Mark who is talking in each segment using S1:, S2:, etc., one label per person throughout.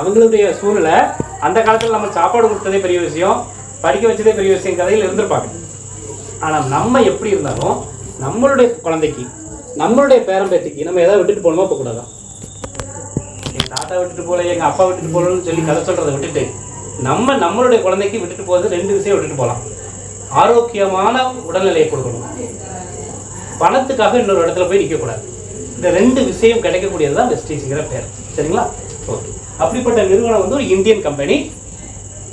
S1: அவங்களுடைய சூழ்நிலை அந்த காலத்தில் நம்ம சாப்பாடு கொடுத்ததே பெரிய விஷயம், படிக்க வச்சதே பெரிய விஷயம், கதையில் இருந்திருப்பாங்க. ஆனால் நம்ம எப்படி இருந்தாலும் நம்மளுடைய குழந்தைக்கு, நம்மளுடைய பேரம்பேத்திக்கு நம்ம எதாவது விட்டுட்டு போகணுமா போகக்கூடாதான்? எங்கள் தாத்தா விட்டுட்டு போகல, எங்கள் அப்பா விட்டுட்டு போகலன்னு சொல்லி கதை சொல்கிறத விட்டுட்டு நம்மளுடைய குழந்தைக்கு விட்டுட்டு போகிறது 2 விஷயம் விட்டுட்டு போகலாம். ஆரோக்கியமான உடல்நிலையை கொடுக்கணும், பணத்துக்காக இன்னொரு இடத்துல போய் நிற்கக்கூடாது. இந்த 2 விஷயம் கிடைக்கக்கூடியது தான் வெஸ்டீஜ்ங்கிற பேர். சரிங்களா? ஓகே. அப்படிப்பட்ட நிறுவனம் வந்து ஒரு இந்தியன் கம்பெனி.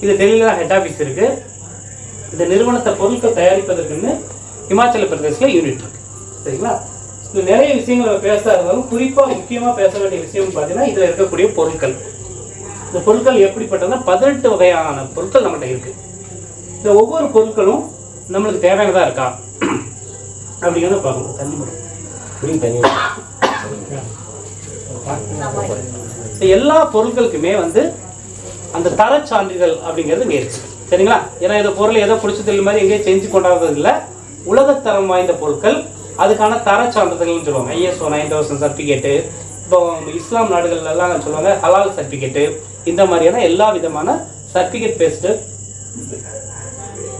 S1: இது டெல்லியில் தான் ஹெட் ஆஃபீஸ் இருக்குது. இந்த நிறுவனத்தை பொருட்கள் தயாரிப்பதற்குன்னு இமாச்சல பிரதேசில் யூனிட் இருக்குது. சரிங்களா? இது நிறைய விஷயங்களை பேசாததாலும் குறிப்பாக முக்கியமாக பேச வேண்டிய விஷயம்னு பார்த்தீங்கன்னா இதில் இருக்கக்கூடிய பொருட்கள். இந்த பொருட்கள் எப்படிப்பட்டதுன்னா 18 வகையான பொருட்கள் நம்மகிட்ட இருக்குது. இந்த ஒவ்வொரு பொருட்களும் நம்மளுக்கு தேவையானதாக இருக்கா அப்படிங்கிறத பார்க்கணும். தண்ணி மட்டும் தண்ணி. எல்லா பொருட்களுக்குமே வந்து அந்த தர சான்றிதழ் அப்படிங்கிறது இங்கே இருக்குது. சரிங்களா? ஏன்னா இந்த பொருள் ஏதோ பிடிச்சதில்லை மாதிரி எங்கேயும் செஞ்சு கொண்டாடுறது இல்லை. உலகத்தரம் வாய்ந்த பொருட்கள், அதுக்கான தர சான்றிதழ்னு சொல்லுவாங்க. ISO 9000 சர்டிஃபிகேட்டு, இப்போ இஸ்லாம் நாடுகள்லாம் சொல்லுவாங்க ஹலால் சர்டிஃபிகேட்டு, இந்த மாதிரியான எல்லா விதமான சர்டிஃபிகேட் பேஸ்டு.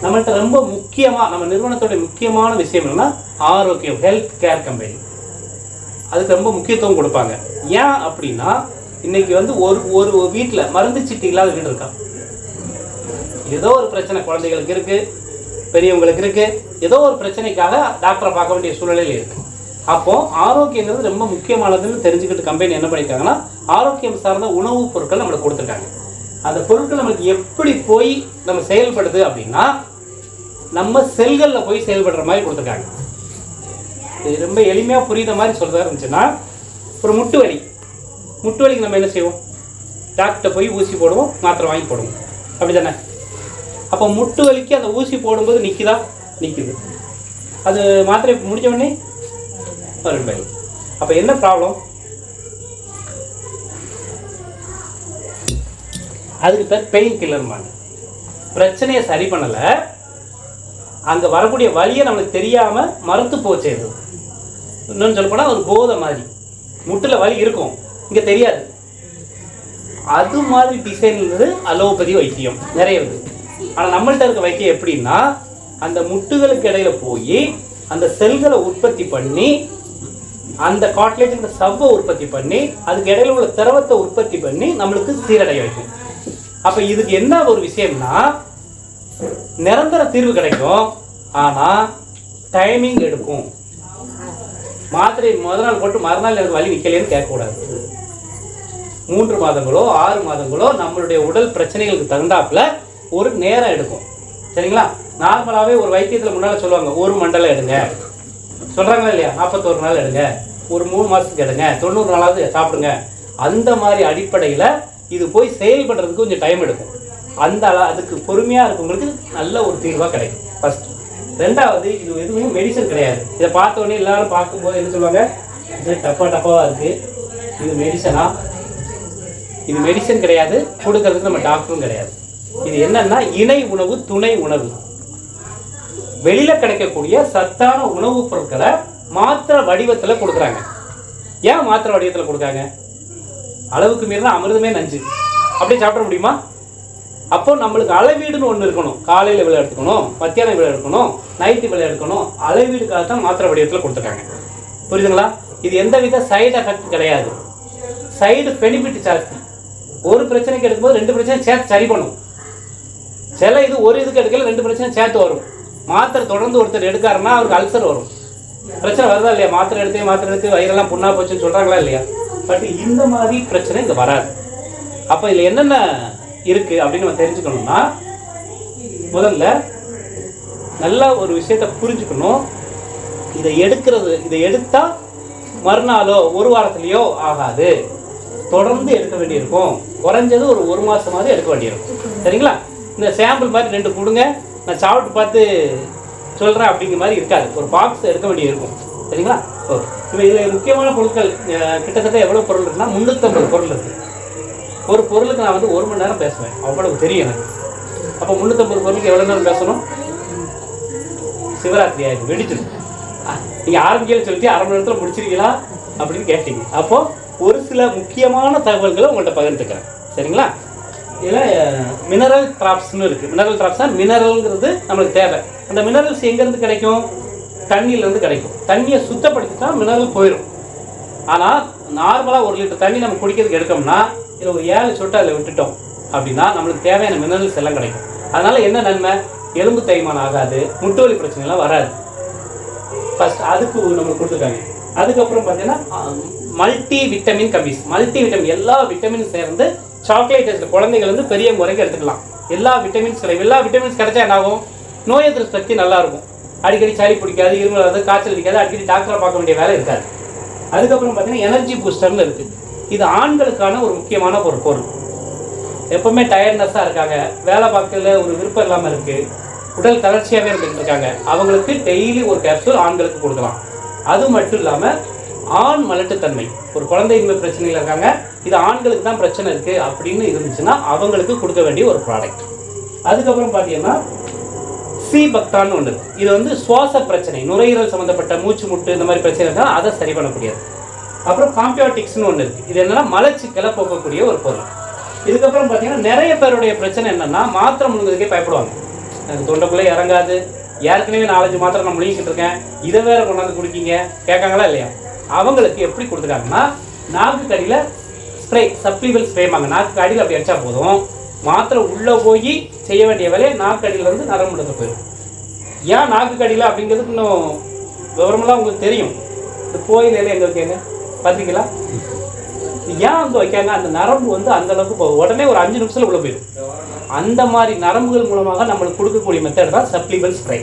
S1: நம்மள்கிட்ட ரொம்ப முக்கியமாக நம்ம நிறுவனத்தோட முக்கியமான விஷயம் என்னன்னா ஆரோக்கியம், ஹெல்த் கேர் கம்பெனி. அதுக்கு ரொம்ப முக்கியத்துவம் கொடுப்பாங்க. ஏன் அப்படின்னா இன்னைக்கு வந்து ஒரு வீட்டில் மருந்து சீட்டு இல்லாத வீடு இருக்கா? ஏதோ ஒரு பிரச்சனை குழந்தைகளுக்கு இருக்குது, பெரியவங்களுக்கு இருக்குது, ஏதோ ஒரு பிரச்சனைக்காக டாக்டரை பார்க்க வேண்டிய சூழ்நிலையில் இருக்குது. அப்போது ஆரோக்கியங்கிறது ரொம்ப முக்கியமானதுன்னு தெரிஞ்சுக்கிட்டு கம்பெனி என்ன பண்ணியிருக்காங்கன்னா ஆரோக்கியம் சார்ந்த உணவுப் பொருட்கள் நம்மளுக்கு கொடுத்துருக்காங்க. அந்த பொருட்கள் நம்மளுக்கு எப்படி போய் நம்ம செயல்படுது அப்படின்னா நம்ம செல்களில் போய் செயல்படுற மாதிரி கொடுத்துருக்காங்க. இது ரொம்ப எளிமையாக புரியுற மாதிரி சொல்கிறதா இருந்துச்சுன்னா, ஒரு முட்டு வலிக்கு நம்ம என்ன செய்வோம்? டாக்டர் போய் ஊசி போடுவோம், மாத்திரை வாங்கி போடுவோம், அப்படி தானே? அப்போ முட்டு வலிக்கு அந்த ஊசி போடும்போது நிற்குது. அது மாத்திரை முடிஞ்ச உடனே வரும் வலி. அப்போ என்ன ப்ராப்ளம்? அதுக்கு பேர் பெயின் கில்லர்மாங்க. பிரச்சனையை சரி பண்ணலை, அங்கே வரக்கூடிய வலியை நம்மளுக்கு தெரியாமல் மறுத்து போச்சு. இன்னொன்று சொல்ல போனால் ஒரு போதை மாதிரி, முட்டில் வலி இருக்கும், இங்கே தெரியாது. அது மாதிரி டிசைன் இருந்தது அலோபதி வைத்தியம் நிறைய இருக்குது. ஆனால் நம்மள்கிட்ட இருக்க வைத்தியம் எப்படின்னா அந்த முட்டுகளுக்கு இடையில போய் அந்த செல்களை உற்பத்தி பண்ணி, அந்த காட்லேஜுங்கிற சவ்வை உற்பத்தி பண்ணி, அதுக்கு இடையில உள்ள திரவத்தை உற்பத்தி பண்ணி நம்மளுக்கு சீரடைய வைக்கும். அப்போ இதுக்கு என்ன ஒரு விஷயம்னா நிரந்தர தீர்வு கிடைக்கும், ஆனால் டைமிங் எடுக்கும். மாத்திரை முதல் நாள் போட்டு மறுநாள் எனக்கு வலி நிற்கலேன்னு கேட்கக்கூடாது. 3 மாதங்களோ 6 மாதங்களோ நம்மளுடைய உடல் பிரச்சனைகளுக்கு தகுந்தாப்புல ஒரு நேரம் எடுக்கும். சரிங்களா? நார்மலாகவே ஒரு வைத்தியத்தில் முன்னால் சொல்லுவாங்க 1 மண்டலம் எடுங்க சொல்கிறாங்களா இல்லையா? 41 நாள் எடுங்க, ஒரு 3 மாதத்துக்கு எடுங்க, 90 நாளாவது சாப்பிடுங்க. அந்த மாதிரி அடிப்படையில் இது போய் செயல்படுறதுக்கு கொஞ்சம் டைம் எடுக்கும். அதுக்கு பொறுமையாக இருக்கவங்களுக்கு நல்ல ஒரு தீர்வாக கிடைக்கும். ஃபர்ஸ்ட். 2வது, இது எதுவுமே மெடிசன் கிடையாது. இதை பார்த்தோன்னே எல்லாரும் பார்க்கும்போது என்ன சொல்லுவாங்க? இது டப்பாவாக இருக்குது, இது மெடிசனா? இது மெடிசன் கிடையாது, கொடுக்கறதுக்கு நம்ம டாக்டரும் கிடையாது. இது என்னன்னா இணை உணவு, துணை உணவு. வெளியில் கிடைக்கக்கூடிய சத்தான உணவுப் பொருட்களை மாத்திரை வடிவத்தில் கொடுக்குறாங்க. ஏன் மாத்திரை வடிவத்தில் கொடுக்காங்க? அளவுக்கு மீறினா அமிர்தமே நஞ்சு, அப்படியே சாப்பிட முடியுமா? அப்போ நம்மளுக்கு அளவீடுன்னு ஒன்று இருக்கணும். காலையில் இவ்வளோ எடுத்துக்கணும், மத்தியானம் இவ்வளோ எடுக்கணும், நைட்டு இவ்வளோ எடுக்கணும். அளவீடுக்காக தான் மாத்திரை வடிவத்தில் கொடுத்துருக்காங்க. புரியுதுங்களா? இது எந்தவித சைடு எஃபெக்ட் கிடையாது, சைடு பெனிஃபிட் ஜாஸ்தி. ஒரு பிரச்சனைக்கு எடுக்கும்போது 2 பிரச்சனை சேர்த்து சரி பண்ணும். சில இது ஒரு இதுக்கு எடுக்கல 2 பிரச்சனை சேர்த்து வரும். மாத்திரை தொடர்ந்து ஒருத்தர் எடுக்காருன்னா அவருக்கு அல்சர் வரும். பிரச்சனை வருதா இல்லையா? மாத்திரை எடுத்து வயிறெல்லாம் புண்ணா போச்சுன்னு சொல்கிறாங்களா இல்லையா? பட் இந்த மாதிரி பிரச்சனை இங்கே வராது. அப்போ இதில் என்னென்ன இருக்குது அப்படின்னு நம்ம தெரிஞ்சுக்கணும்னா, முதல்ல நல்லா ஒரு விஷயத்தை புரிஞ்சுக்கணும். இதை எடுத்தால் மறுநாளோ 1 வாரத்துலேயோ ஆகாது, தொடர்ந்து எடுக்க வேண்டியிருக்கும். குறைஞ்சது ஒரு 1 மாதமாவது எடுக்க வேண்டியிருக்கும். சரிங்களா? இந்த சாம்பிள் மாதிரி 2 கொடுங்க, நான் சாப்பிட்டு பார்த்து சொல்கிறேன் அப்படிங்கிற மாதிரி இருக்காது. ஒரு பாக்ஸ் எடுக்க வேண்டியிருக்கும். சரிங்களா? ஓகே. இப்போ இதில் முக்கியமான பொருட்கள் கிட்டத்தட்ட எவ்வளோ பொருள் இருக்குன்னா 350 பொருள் இருக்குது. ஒரு பொருளுக்கு நான் வந்து 1 மணி நேரம் பேசுவேன், அவ்வளவு தெரியும் எனக்கு. அப்போ 350 பொருளுக்கு எவ்வளோ நேரம் பேசணும்? சிவராத்திரி ஆயிடுச்சு, வெடிச்சிடும். நீங்கள் ஆரம்பிக்கல சொல்லிட்டு 1/2 மணி நேரத்தில் முடிச்சிருக்கீங்களா அப்படின்னு கேட்டீங்க. அப்போது ஒரு சில முக்கியமான தகவல்களை உங்கள்கிட்ட பகிர்ந்துக்கிறேன். சரிங்களா? இதில் மினரல் ட்ராப்ஸ்னு இருக்குது. மினரல் ட்ராப்ஸ்னால் மினரல்ங்கிறது நம்மளுக்கு தேவை. அந்த மினரல்ஸ் எங்கேருந்து கிடைக்கும்? தண்ணியிலேருந்து கிடைக்கும். தண்ணியை சுத்தப்படுத்திட்டா மினரல் போயிடும். ஆனால் நார்மலாக 1 லிட்டர் தண்ணி நம்ம குடிக்கிறதுக்கு எடுத்தோம்னா இதில் ஒரு 7 சொட்டு அதில் விட்டுட்டோம் அப்படின்னா நம்மளுக்கு தேவையான மினரல்ஸ் எல்லாம் கிடைக்கும். அதனால் என்ன நன்மை? எலும்பு தேய்மானம் ஆகாது, முட்டு வலி பிரச்சனைலாம் வராது. ஃபர்ஸ்ட் அதுக்கு நம்மளுக்கு கொடுத்துருக்காங்க. அதுக்கப்புறம் பார்த்தீங்கன்னா மல்டி விட்டமின் கம்பீஸ். மல்டி விட்டமின் எல்லா விட்டமின் சேர்ந்து சாக்லேட் டேஸ்ட்டில் குழந்தைகள் வந்து பெரியவங்க வரைக்கும் எடுத்துக்கலாம். எல்லா விட்டமின்ஸ் கிடைக்கும். எல்லா விட்டமின்ஸ் கிடைச்சா என்ன ஆகும்? நோய் எதிர்ப்பு சக்தி நல்லாயிருக்கும். அடிக்கடி சளி பிடிக்காது, இருமல் வராது, காய்ச்சல் அடிக்காது, அடிக்கடி டாக்டரை பார்க்க வேண்டிய வேலை இருக்காது. அதுக்கப்புறம் பார்த்தீங்கன்னா எனர்ஜி பூஸ்டர்னு இருக்குது. இது ஆண்களுக்கான ஒரு முக்கியமான ஒரு பொருள். எப்பவுமே டயர்ட்னஸாக இருக்காங்க, வேலை பார்க்கல ஒரு விருப்பம் இல்லாமல் இருக்குது, உடல் தளர்ச்சியாகவே இருந்துகிட்டு இருக்காங்க, அவங்களுக்கு டெய்லி ஒரு கேப்சூல் ஆண்களுக்கு கொடுக்கலாம். அது மட்டும் இல்லாமல் ஆண் மலட்டுத்தன்மை, ஒரு குழந்தையின்மை பிரச்சனையில் இருக்காங்க, இது ஆண்களுக்கு தான் பிரச்சனை இருக்குது அப்படின்னு இருந்துச்சுன்னா அவங்களுக்கு கொடுக்க வேண்டிய ஒரு ப்ராடக்ட். அதுக்கப்புறம் பார்த்தீங்கன்னா சீபக்டான்னு ஒன்று இருக்குது. இது வந்து சுவாச பிரச்சனை, நுரையீரல் சம்மந்தப்பட்ட மூச்சு முட்டு இந்த மாதிரி பிரச்சனை இருந்தால் அதை சரி பண்ணக்கூடியது. அப்புறம் காம்பியோட்டிக்ஸ்னு ஒன்று இருக்குது. இது என்னென்னா மலச்சிக்கலை போக்கக்கூடிய ஒரு பொருள். இதுக்கப்புறம் பார்த்தீங்கன்னா நிறைய பேருடைய பிரச்சனை என்னென்னா மாத்திரை முழுங்குறதுக்கே பயப்படுவாங்க. எனக்கு தொண்டைக்குள்ளே இறங்காது, ஏற்கனவே 4-5 மாத்திரை நான் முழுங்கிட்டு இருக்கேன், இதை வேற கொண்டாந்து குடிக்கிங்க கேட்காங்களா இல்லையா? அவங்களுக்கு எப்படி கொடுத்துருக்காங்கன்னா நாக்கு கடியில் ஸ்ப்ரே, சப்ளிவல் ஸ்ப்ரேமாங்க. நாக்கு அடியில் அப்படி அடித்தா போதும், மாத்திரை உள்ளே போய் செய்ய வேண்டிய வேலையை நாக்கு அடியில் வந்து நரம்பு எடுத்து போயிடும். ஏன் நாக்கு கடியில் அப்படிங்கிறதுக்கு இன்னும் விவரமெல்லாம் உங்களுக்கு தெரியும். இந்த கோயிலில் எங்கே வைக்காங்க பார்த்துருக்கீங்களா? ஏன் அங்கே வைக்காங்க? அந்த நரம்பு வந்து அந்தளவுக்கு போகும், உடனே ஒரு 5 நிமிஷத்தில் உள்ளே போயிடும். அந்த மாதிரி நரம்புகள் மூலமாக நம்மளுக்கு கொடுக்கக்கூடிய மெத்தட் தான் சப்ளிவல் ஸ்ப்ரே.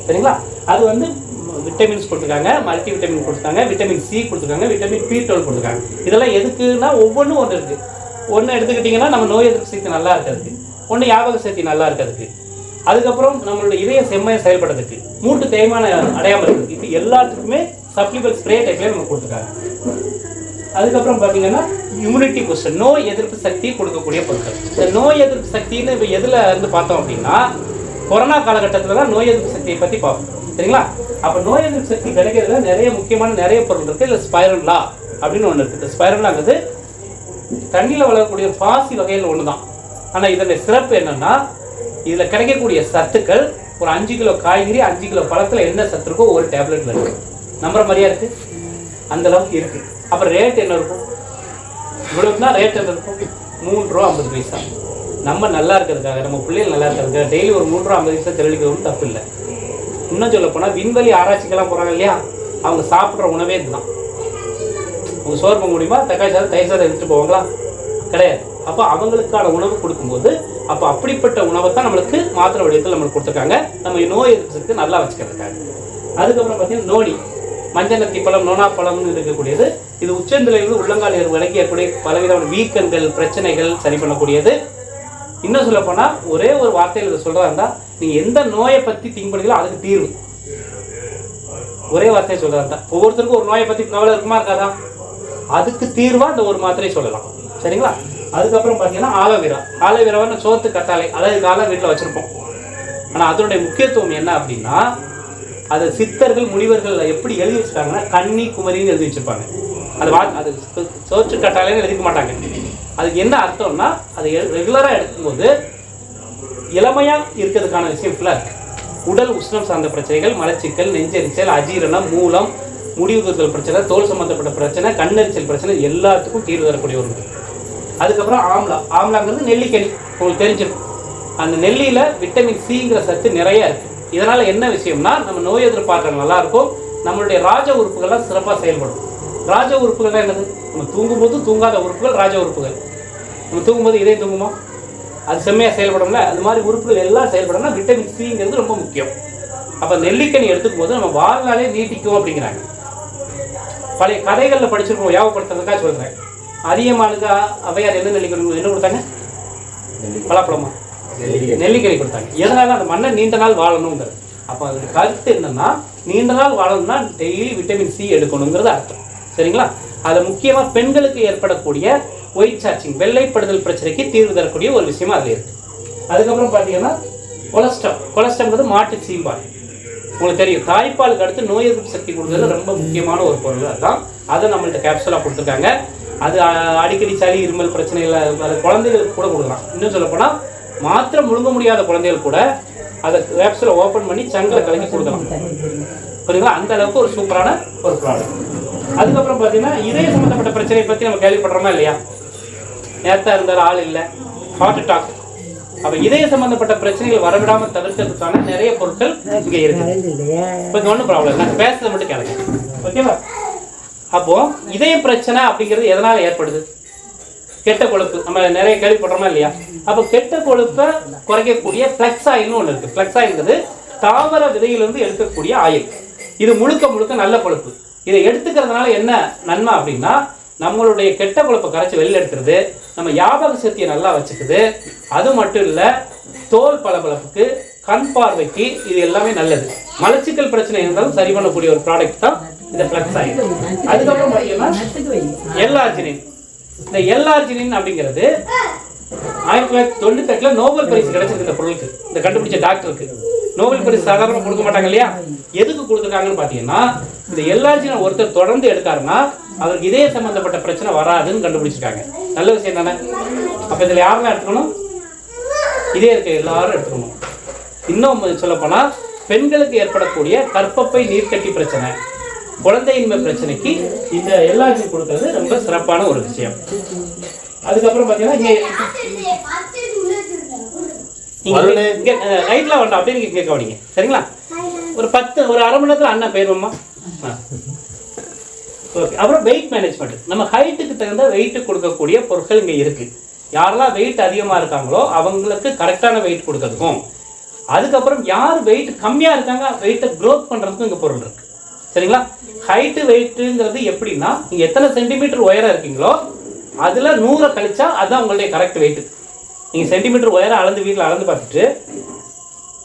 S1: சரிங்களா? அது வந்து விட்டமின்ஸ் கொடுத்துருக்காங்க, மல்டி விட்டமின் கொடுத்துருக்காங்க, விட்டமின் சி கொடுத்துருக்காங்க, விட்டமின் B12 கொடுத்துருக்காங்க. இதெல்லாம் எதுக்குன்னா ஒவ்வொன்றும் ஒன்று இருக்குது. ஒன்று எடுத்துக்கிட்டிங்கன்னா நம்ம நோய் எதிர்ப்பு சக்தி நல்லா இருக்கிறதுக்கு, ஒன்று ஞாபக சக்தி நல்லா இருக்கிறதுக்கு, அதுக்கப்புறம் நம்மளோட இதய செம்மையை செயல்படுறதுக்கு, மூட்டு தேய்மான அடையாமல் இருக்குது. இது எல்லாத்துக்குமே சப்ளிவல் ஸ்ப்ரே டைப்லேயே நம்ம கொடுத்துருக்காங்க. அதுக்கப்புறம் பார்த்தீங்கன்னா இம்யூனிட்டி பூஸ்டர், நோய் எதிர்ப்பு சக்தி கொடுக்கக்கூடிய பொருட்கள். இந்த நோய் எதிர்ப்பு சக்தின்னு இப்போ எதில் இருந்து பார்த்தோம் அப்படின்னா கொரோனா காலகட்டத்தில் தான் நோய் எதிர்ப்பு சக்தியை பற்றி பார்ப்போம். சரிங்களா? அப்போ நோய் எதிர்ப்பு சக்தி கிடைக்கிறதுல நிறைய பொருள் இருக்குது. இல்லை ஸ்பைரல்லா அப்படின்னு ஒன்று இருக்குது. ஸ்பைரல்லாங்கிறது தண்ணியில் வளரக்கூடிய பாசி வகையில் ஒன்று தான். ஆனால் இதனுடைய சிறப்பு என்னென்னா இதில் கிடைக்கக்கூடிய சத்துக்கள் ஒரு 5 கிலோ காய்கறி 5 கிலோ பழத்தில் என்ன சத்து இருக்கோ ஒரு டேப்லெட்டில் இருக்குது. நம்புற மாதிரியா இருக்குது? அந்த அளவுக்கு இருக்குது. அப்புறம் ரேட் என்ன இருக்கும்? இவ்வளவுனா ரேட் என்ன இருக்கும்? ₹3.50. நம்ம நல்லா இருக்கிறதுக்காக, நம்ம பிள்ளைகள் நல்லா இருக்கிறதுக்காக டெய்லி ஒரு ₹3.50 தெளிவிக்கவும் தப்பு இல்லை. இன்னும் சொல்ல போனால் விண்வெளி ஆராய்ச்சிக்கெல்லாம் போகிறாங்க இல்லையா, அவங்க சாப்பிட்ற உணவே இதுதான். அவங்க சோறு போக முடியுமா? தக்காளி சாதம் தயிர் சாதம் எடுத்துட்டு போவாங்களா? கிடையாது. அப்போ அவங்களுக்கான உணவு கொடுக்கும்போது அப்போ அப்படிப்பட்ட உணவை தான் நம்மளுக்கு மாத்திரை வடிவத்தில் நம்மளுக்கு கொடுத்துருக்காங்க, நம்ம நோய் எதிர்ப்பு சக்தி நல்லா வச்சுக்கிறதுக்காக. அதுக்கப்புறம் பார்த்தீங்கன்னா நோடி, மஞ்சள் நத்தி பழம், நோனா பழம்னு இருக்கக்கூடியது. இது உச்சந்திலிருந்து உள்ளங்கால் விளக்கியக்கூடிய பலவிதமான வீக்கங்கள் பிரச்சனைகள் சரி பண்ணக்கூடியது. இன்னும் சொல்ல போனால் ஒரே ஒரு வார்த்தையில் இதை சொல்கிறதா இருந்தால் நீங்கள் எந்த நோயை பற்றி திங்க் பண்ணீங்களோ அதுக்கு தீர்வு. ஒரே வார்த்தையை சொல்கிறதா இருந்தால் ஒவ்வொருத்தருக்கும் ஒரு நோயை பற்றி கவலை இருக்குமா இருக்காதா? அதுக்கு தீர்வாக இந்த ஒரு மாத்திரையை சொல்லலாம். சரிங்களா? அதுக்கப்புறம் பார்த்தீங்கன்னா ஆலோவேராவை சோத்து கத்தாழை, அதாவது காலம் வீட்டில் வச்சுருப்போம். ஆனால் அதனுடைய முக்கியத்துவம் என்ன அப்படின்னா அது சித்தர்கள் முனிவர்கள் எப்படி எழுதி வச்சுருக்காங்கன்னா கன்னி குமரின்னு எழுதி வச்சுருப்பாங்க. அது சோற்று கட்டாலைன்னு எழுதிக்க மாட்டாங்க. அதுக்கு என்ன அர்த்தம்னா அதை ரெகுலராக எடுக்கும்போது இளமையாக இருக்கிறதுக்கான விஷயம் ஃபுல்லாக இருக்குது. உடல் உஷ்ணம் சார்ந்த பிரச்சனைகள், மலச்சிக்கல், நெஞ்செரிச்சல், அஜீரணம், மூலம், முடிவுறுதல் பிரச்சனை, தோல் சம்மந்தப்பட்ட பிரச்சனை, கண்ணெரிச்சல் பிரச்சனை எல்லாத்துக்கும் தீர்வு தரக்கூடிய ஒரு. அதுக்கப்புறம் ஆம்லாங்கிறது நெல்லிக்கனி, உங்களுக்கு தெரிஞ்சிருக்கும். அந்த நெல்லியில் விட்டமின் சிங்கிற சத்து நிறைய இருக்குது. இதனால் என்ன விஷயம்னா நம்ம நோய் எதிர்ப்பாற்றல் நல்லாயிருக்கும், நம்மளுடைய ராஜ உறுப்புகள்லாம் சிறப்பாக செயல்படும். ராஜ உறுப்புகள்லாம் என்னது? நம்ம தூங்கும்போது தூங்காத உறுப்புகள் ராஜ உறுப்புகள். நம்ம தூங்கும்போது இதே தூங்குமா? அது செம்மையாக செயல்படும்ல. அது மாதிரி உறுப்புகள் எல்லாம் செயல்படணும்னா விட்டமின் சிங்கிறது ரொம்ப முக்கியம். அப்போ நெல்லிக்கனி எடுத்துக்கும் போது நம்ம வாழ்நாளே நீட்டிக்கும் அப்படிங்கிறாங்க. பழைய கதைகளில் படிச்சிருக்கோம், ஞாபகப்படுத்துறதுக்காக சொல்கிறேன். அதிகமானுக்கு அவையார் என்ன நெல்லிக்கனி என்ன கொடுத்தாங்க? பலாப்பழமா? நெல்லிக்கனி கொடுத்தாங்க. எதனால? அந்த மண்ணை நீண்ட நாள் வாழணுங்கிறது. அப்போ அதோட கருத்து என்னன்னா நீண்ட நாள் வாழணும்னா டெய்லி விட்டமின் சி எடுக்கணுங்கிறது அர்த்தம். சரிங்களா? அது முக்கியமாக பெண்களுக்கு ஏற்படக்கூடிய ஒயிட் சார்ஜிங், வெள்ளைப்படுதல் பிரச்சனைக்கு தீர்வு தரக்கூடிய ஒரு விஷயமா அதில் இருக்குது. அதுக்கப்புறம் பார்த்தீங்கன்னா கொலஸ்ட்ரால்ங்கிறது மாட்டு சீம்பால். உங்களுக்கு தெரியும், தாய்ப்பாலுக்கு அடுத்து நோய் எதிர்ப்பு சக்தி கொடுக்குறது ரொம்ப முக்கியமான ஒரு பொருள். அதுதான் அதை நம்மள்ட்ட கேப்சூலாக கொடுத்துருக்காங்க. அது அடிக்கடி சளி இருமல் பிரச்சனைகள் அது குழந்தைகளுக்கு கூட கொடுக்கலாம். இன்னும் சொல்லப்போனால் மாத்திரை முழுங்க முடியாத குழந்தைகள் கூட அதை கேப்சூலை ஓப்பன் பண்ணி சங்கலை கலக்கி கொடுக்கலாம். புரியுங்களா? அந்த அளவுக்கு ஒரு சூப்பரான ஒரு ப்ராடக்ட். அதுக்கப்புறம் பார்த்தீங்கன்னா இதய சம்மந்தப்பட்ட பிரச்சனையை பற்றி நம்ம கேள்விப்படுறோமா இல்லையா? நேரத்தாக இருந்தால் ஆள் இல்லை, ஹார்ட் அட்டாக். அப்போ இதய சம்மந்தப்பட்ட பிரச்சனைகள் வரவிடாமல் தவிர்க்கிறதுக்கான நிறைய பொருட்கள் இங்கே இருக்குது. இப்போ ஒன்றும் ப்ராப்ளம், நான் பேசுறதை மட்டும் கேளுங்க, ஓகேவா? அப்போ இதய பிரச்சனை அப்படிங்கிறது எதனால் ஏற்படுது? கெட்ட கொழுப்பு. நம்ம நிறைய கேள்விப்படுறோமா இல்லையா? அப்போ கெட்ட கொழுப்பை குறைக்கக்கூடிய ஃப்ளெக்ஸ் ஆயில்னு ஒன்று இருக்குது. ஃப்ளெக்ஸ் ஆயில்ங்கிறது தாவர விதையிலிருந்து எடுக்கக்கூடிய ஆயில். இது முழுக்க முழுக்க நல்ல கொழுப்பு. இதை எடுத்துக்கிறதுனால என்ன நன்மை அப்படின்னா, நம்மளுடைய கெட்ட கொழுப்பை கரைச்சி வெளியில் எடுக்கிறது, நம்ம ஞாபக சக்தியை நல்லா வச்சுக்குது. அது மட்டும் இல்லை, தோல் பளபளப்புக்கு, கண் பார்வைக்கு இது எல்லாமே நல்லது. மலச்சிக்கல் பிரச்சனை இருந்தாலும் சரி பண்ணக்கூடிய ஒரு ப்ராடக்ட் தான் இந்த ஃப்ளெக்ஸ் ஆயில். அதுக்கப்புறம் பார்த்தீங்கன்னா எல்-ஆர்ஜினின். இந்த எல்-ஆர்ஜினின் அப்படிங்கிறது 1998 நோபல் பரிசு கிடைச்சிருக்கு இந்த பொருளுக்கு. இந்த கண்டுபிடிச்ச டாக்டருக்கு நோபல் பரிசு சாதாரணமாக கொடுக்க மாட்டாங்க இல்லையா? எதுக்கு கொடுத்துருக்காங்கன்னு பார்த்தீங்கன்னா, இந்த எல்-ஆர்ஜினின் ஒருத்தர் தொடர்ந்து எடுக்காருன்னா அவருக்கு இதய சம்பந்தப்பட்ட பிரச்சனை வராதுன்னு கண்டுபிடிச்சிருக்காங்க. நல்ல விஷயம் தானே? அப்போ இதில் யாரெல்லாம் எடுத்துக்கணும்? இதே இருக்க எல்லாரும் எடுத்துக்கணும். இன்னும் சொல்லப்போனால் பெண்களுக்கு ஏற்படக்கூடிய கர்ப்பப்பை நீர்க்கட்டி பிரச்சனை, குழந்தையின்மை பிரச்சனைக்கு இந்த எல்-ஆர்ஜினின் கொடுக்கறது ரொம்ப சிறப்பான ஒரு விஷயம். அதுக்கப்புறம் பார்த்தீங்கன்னா இங்கே லைட்லாம் வேண்டாம், அப்படியே நீங்கள் கேட்க வரீங்க, சரிங்களா? ஒரு அரை மணி நேரத்தில் அண்ணா போயிடுவோம்மா. ஓகே. அப்புறம் வெயிட் மேனேஜ்மெண்ட். நம்ம ஹைட்டுக்கு தகுந்த வெயிட்டு கொடுக்கக்கூடிய பொருட்கள் இங்கே இருக்குது. யாரெல்லாம் வெயிட் அதிகமாக இருக்காங்களோ அவங்களுக்கு கரெக்டான வெயிட் கொடுக்கறதுக்கும், அதுக்கப்புறம் யார் வெயிட் கம்மியாக இருக்காங்க வெயிட்டை க்ரோத் பண்ணுறதுக்கும் இங்கே பொருள் இருக்குது, சரிங்களா? ஹைட்டு வெயிட்டுங்கிறது எப்படின்னா, நீங்கள் எத்தனை சென்டிமீட்டர் உயரம் இருக்கீங்களோ அதில் 100 கழிச்சா அதுதான் உங்களுடைய கரெக்ட் வெயிட்டு. நீங்கள் சென்டிமீட்டர் உயரம் அளந்து வீட்டில் அளந்து பார்த்துட்டு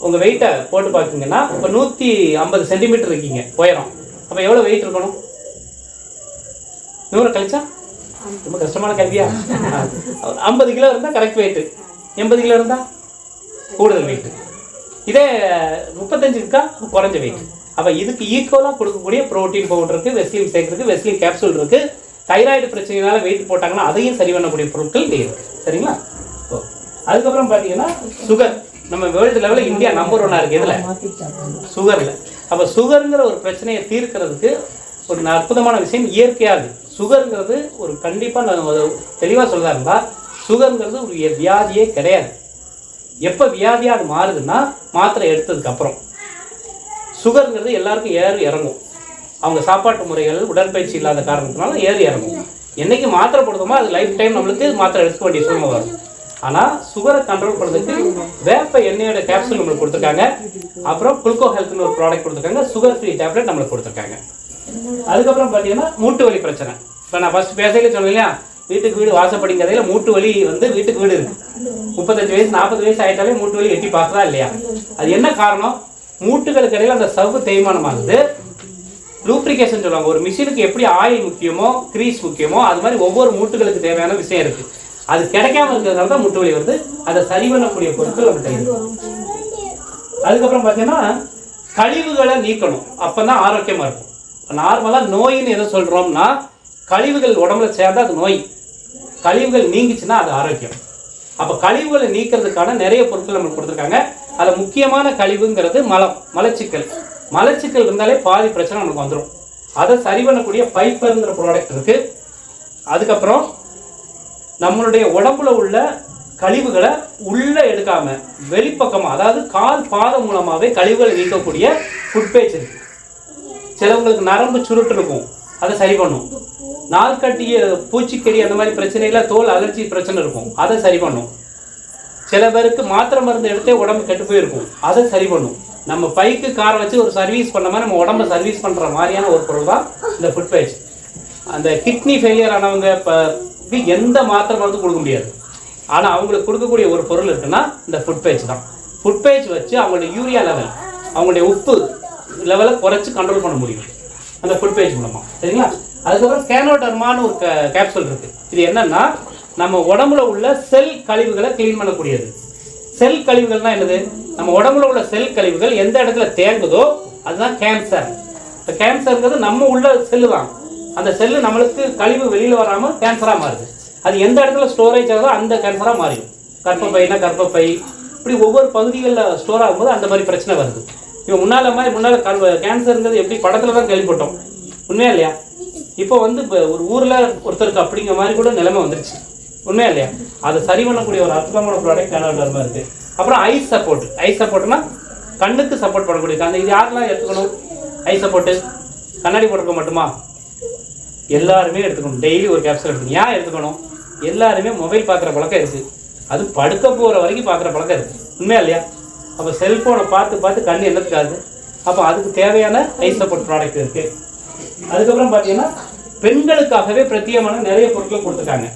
S1: உங்கள் வெயிட்டை போட்டு பார்த்தீங்கன்னா, இப்போ 150 சென்டிமீட்டர் இருக்கீங்க உயரம், அப்போ எவ்வளோ வெயிட் இருக்கணும்? 100 கழிச்சா ரொம்ப கஷ்டமான கல்வியா? 50 கிலோ இருந்தால் கரெக்ட் வெயிட்டு, 80 கிலோ இருந்தால் கூடுதல் வெயிட்டு, இதே 35 இருக்கா குறைஞ்ச வெயிட். அப்போ இதுக்கு ஈக்குவலாக கொடுக்கக்கூடிய ப்ரோட்டீன் பவுடர் இருக்குது, வெஸ்லின் ஷேக் இருக்குது, வெஸ்லின் கேப்சூல் இருக்குது. தைராய்டு பிரச்சனைனால வெயிட் போட்டாங்கன்னா அதையும் சரி பண்ணக்கூடிய பொருட்கள் இருக்குது, சரிங்களா? அதுக்கப்புறம் பார்த்தீங்கன்னா சுகர். நம்ம வேர்ல்டு லெவலில் இந்தியா நம்பர் 1 இருக்குது இதில், சுகரில். அப்போ சுகருங்கிற ஒரு பிரச்சனையை தீர்க்கிறதுக்கு ஒரு அற்புதமான விஷயம் இயற்கையாக. சுகருங்கிறது ஒரு கண்டிப்பாக நான் தெளிவாக சொல்ல இருந்தால், சுகருங்கிறது ஒரு வியாதியே கிடையாது. எப்போ வியாதியாக அது மாறுதுன்னா மாத்திரை எடுத்ததுக்கப்புறம். சுகருங்கிறது எல்லாருக்கும் ஏறி இறங்கும். அவங்க சாப்பாட்டு முறைகள் உடற்பயிற்சி இல்லாத காரணத்தினால ஏறி இறங்கும். என்றைக்கு மாத்திரை போடுறோமோ அது லைஃப் டைம் நம்மளுக்கு மாத்திரை எடுக்க வேண்டிய சூழ்நிலை வரும். ஆனால் சுகரை கண்ட்ரோல் பண்ணுறதுக்கு வேப்ப எண்ணெயோட கேப்சூல் நம்மளுக்கு கொடுத்துருக்காங்க. அப்புறம் குளுக்கோ ஹெல்த்னு ஒரு ப்ராடக்ட் கொடுத்துருக்காங்க, சுகர் ஃப்ரீ டேப்லெட் நம்மளுக்கு கொடுத்துருக்காங்க. அதுக்கப்புறம் பார்த்தீங்கன்னா மூட்டு வலி பிரச்சனை. இப்போ நான் ஃபஸ்ட் பேசையில சொன்னேன் இல்லையா, வீட்டுக்கு வீடு வாசப்படிங்கிறதையில் மூட்டு வலி வீட்டுக்கு வீடு இருக்குது. 35 வயசு 40 வயசு ஆகிட்டாலே மூட்டு வலி எட்டி பார்க்குறா இல்லையா? அது என்ன காரணம்? மூட்டுகளுக்கு இடையில் அந்த சவ்வு தேய்மானமாகுது. லூப்ரிகேஷன் சொல்லுவாங்க. ஒரு மிஷினுக்கு எப்படி ஆயில் முக்கியமோ கிரீஸ் முக்கியமோ அது மாதிரி ஒவ்வொரு மூட்டுகளுக்கு தேவையான விஷயம் இருக்குது. அது கிடைக்காம இருக்கிறதுனால தான் மூட்டு வலி வருது. அதை சரி பண்ணக்கூடிய பொருட்கள் நம்மகிட்ட இருக்கு. அதுக்கப்புறம் பார்த்தீங்கன்னா கழிவுகளை நீக்கணும், அப்போ தான் ஆரோக்கியமாக இருக்கும். நார்மலாக நோயின்னு எதை சொல்கிறோம்னா, கழிவுகள் உடம்புல சேர்ந்தா அது நோய், கழிவுகள் நீங்கிச்சுன்னா அது ஆரோக்கியம். அப்போ கழிவுகளை நீக்கிறதுக்கான நிறைய பொருட்கள் நம்மளுக்கு கொடுத்துருக்காங்க. அதில் முக்கியமான கழிவுங்கிறது மலச்சிக்கல். மலச்சிக்கல் இருந்தாலே பாதி பிரச்சனை நமக்கு வந்துடும். அதை சரி பண்ணக்கூடிய ஃபைபர்ங்கிற ப்ராடக்ட் இருக்குது. அதுக்கப்புறம் நம்மளுடைய உடம்புல உள்ள கழிவுகளை உள்ளே எடுக்காம வெளிப்பக்கமாக, அதாவது கால் பாதம் மூலமாகவே கழிவுகளை நீக்கக்கூடிய ஃபுட் பேஜ் இருக்குது. சிலவங்களுக்கு நரம்பு சுருட்டு இருக்கும், அதை சரி பண்ணும். நாள்கட்டிய பூச்சிக்கடி அந்த மாதிரி பிரச்சனையில் தோல் அலர்ஜி பிரச்சனை இருக்கும், அதை சரி பண்ணும். சில பேருக்கு மாத்திரை மருந்து எடுத்தே உடம்பு கெட்டு போயிருக்கும், அதை சரி பண்ணும். நம்ம பைக்கு காரை வச்சு ஒரு சர்வீஸ் பண்ண மாதிரி நம்ம உடம்பை சர்வீஸ் பண்ணுற மாதிரியான ஒரு பொருள் தான் இந்த ஃபுட் பேஜ். அந்த கிட்னி ஃபெயிலியர் ஆனவங்க இப்போ எந்த மாத்திரை மருந்து கொடுக்க முடியாது, ஆனால் அவங்களுக்கு கொடுக்கக்கூடிய ஒரு பொருள் இருக்குன்னா இந்த ஃபுட் பேஜ் தான். ஃபுட் பேஜ் வச்சு அவங்களுடைய யூரியா லெவல், அவங்களுடைய உப்பு லெவலை குறைச்சி கண்ட்ரோல் பண்ண முடியும் அந்த ஃபுட் பேஜ் மூலமாக, சரிங்களா? அதுக்கப்புறம் ஸ்கேனோடர்மான்னு ஒரு கேப்சூல் இருக்குது. இது என்னன்னா, நம்ம உடம்புல உள்ள செல் கழிவுகளை கிளீன் பண்ணக்கூடியது. செல் கழிவுகள்னா என்னது? நம்ம உடம்புல உள்ள செல் கழிவுகள் எந்த இடத்துல தேங்குதோ அதுதான் கேன்சர். இப்போ கேன்சருங்கிறது நம்ம உள்ள செல்லு தான், அந்த செல்லு நம்மளுக்கு கழிவு வெளியில் வராமல் கேன்சராக மாறுது. அது எந்த இடத்துல ஸ்டோரேஜ் ஆகுதோ அந்த கேன்சராக மாறிடும். கர்ப்பப்பைனா கர்ப்பப்பை, இப்படி ஒவ்வொரு பகுதிகளில் ஸ்டோர் ஆகும்போது அந்த மாதிரி பிரச்சனை வருது. இப்போ முன்னால் கேன்சருங்கிறது எப்படி படத்தில் தான் கேள்விப்பட்டோம், உண்மையா இல்லையா? இப்போ வந்து இப்போ ஒரு ஊரில் ஒருத்தருக்கு அப்படிங்கிற மாதிரி கூட நிலைமை வந்துருச்சு, உண்மையா இல்லையா? அதை சரி பண்ணக்கூடிய ஒரு அற்புதமான ப்ராடக்ட் நானோடர்மா இருக்குது. அப்புறம் ஐ சப்போர்ட்னா கண்ணுக்கு சப்போர்ட் பண்ணக்கூடிய அந்த இது யாரெல்லாம் எடுத்துக்கணும்? ஐ சப்போர்ட்டு கண்ணாடி போட்டுக்க மட்டுமா? எல்லாருமே எடுத்துக்கணும். டெய்லி ஒரு கேப்சூல் எடுத்துக்கணும். ஏன் எடுத்துக்கணும்? எல்லாருமே மொபைல் பார்க்குற பழக்கம் இருக்குது, அது படுக்க போகிற வரைக்கும் பார்க்குற பழக்கம் இருக்குது, உண்மையா இல்லையா? அப்போ செல்ஃபோனை பார்த்து கண் என்னத்துக்காது? அப்போ அதுக்கு தேவையான ஐ சப்போர்ட் ப்ராடக்ட் இருக்குது. அதுக்கப்புறம் பார்த்தீங்கன்னா பெண்களுக்காகவே பிரத்யேகமான நிறைய பொருட்கள் கொடுத்துருக்காங்க.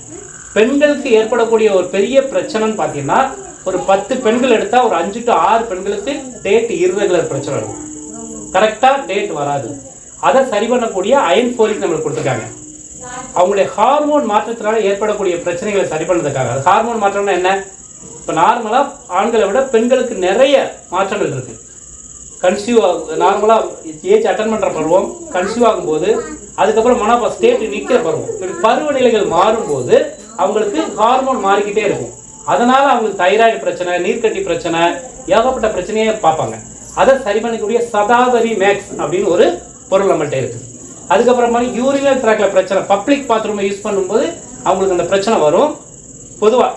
S1: பெண்களுக்கு ஏற்படக்கூடிய ஒரு பெரிய பிரச்சனைன்னு பார்த்தீங்கன்னா, ஒரு 10 பெண்கள் எடுத்தால் ஒரு 5 to 6 பெண்களுக்கு டேட் இர்ரெகுலர் பிரச்சனை இருக்கும், கரெக்டாக டேட் வராது. அதை சரி பண்ணக்கூடிய அயன் ஃபோலிக் நம்மளுக்கு கொடுத்துருக்காங்க. அவங்களுடைய ஹார்மோன் மாற்றத்தினால ஏற்படக்கூடிய பிரச்சனைகளை சரி பண்ணுறதுக்காக. அது ஹார்மோன் மாற்றம்னா என்ன? இப்போ நார்மலாக ஆண்களை விட பெண்களுக்கு நிறைய மாற்றங்கள் இருக்குது. கன்சீவ் நார்மலாக ஏஜ் அட்டன் பண்ணுற பருவம், கன்சீவ் ஆகும்போது, அதுக்கப்புறம் மனப்பா ஸ்டேட் நிற்கிற பருவம், இப்படி பருவநிலைகள் மாறும்போது அவங்களுக்கு ஹார்மோன் மாறிக்கிட்டே இருக்கும். அதனால் அவங்களுக்கு தைராய்டு பிரச்சனை, நீர்க்கட்டி பிரச்சனை, ஏகப்பட்ட பிரச்சனையை பார்ப்பாங்க. அதை சரி பண்ணக்கூடிய சதாவரி மேக்ஸ் அப்படின்னு ஒரு பொருள் நம்மள்கிட்ட இருக்குது. அதுக்கப்புறமா யூரினல் ட்ராக்ல பிரச்சனை, பப்ளிக் பாத்ரூமை யூஸ் பண்ணும்போது அவங்களுக்கு அந்த பிரச்சனை வரும். பொதுவாக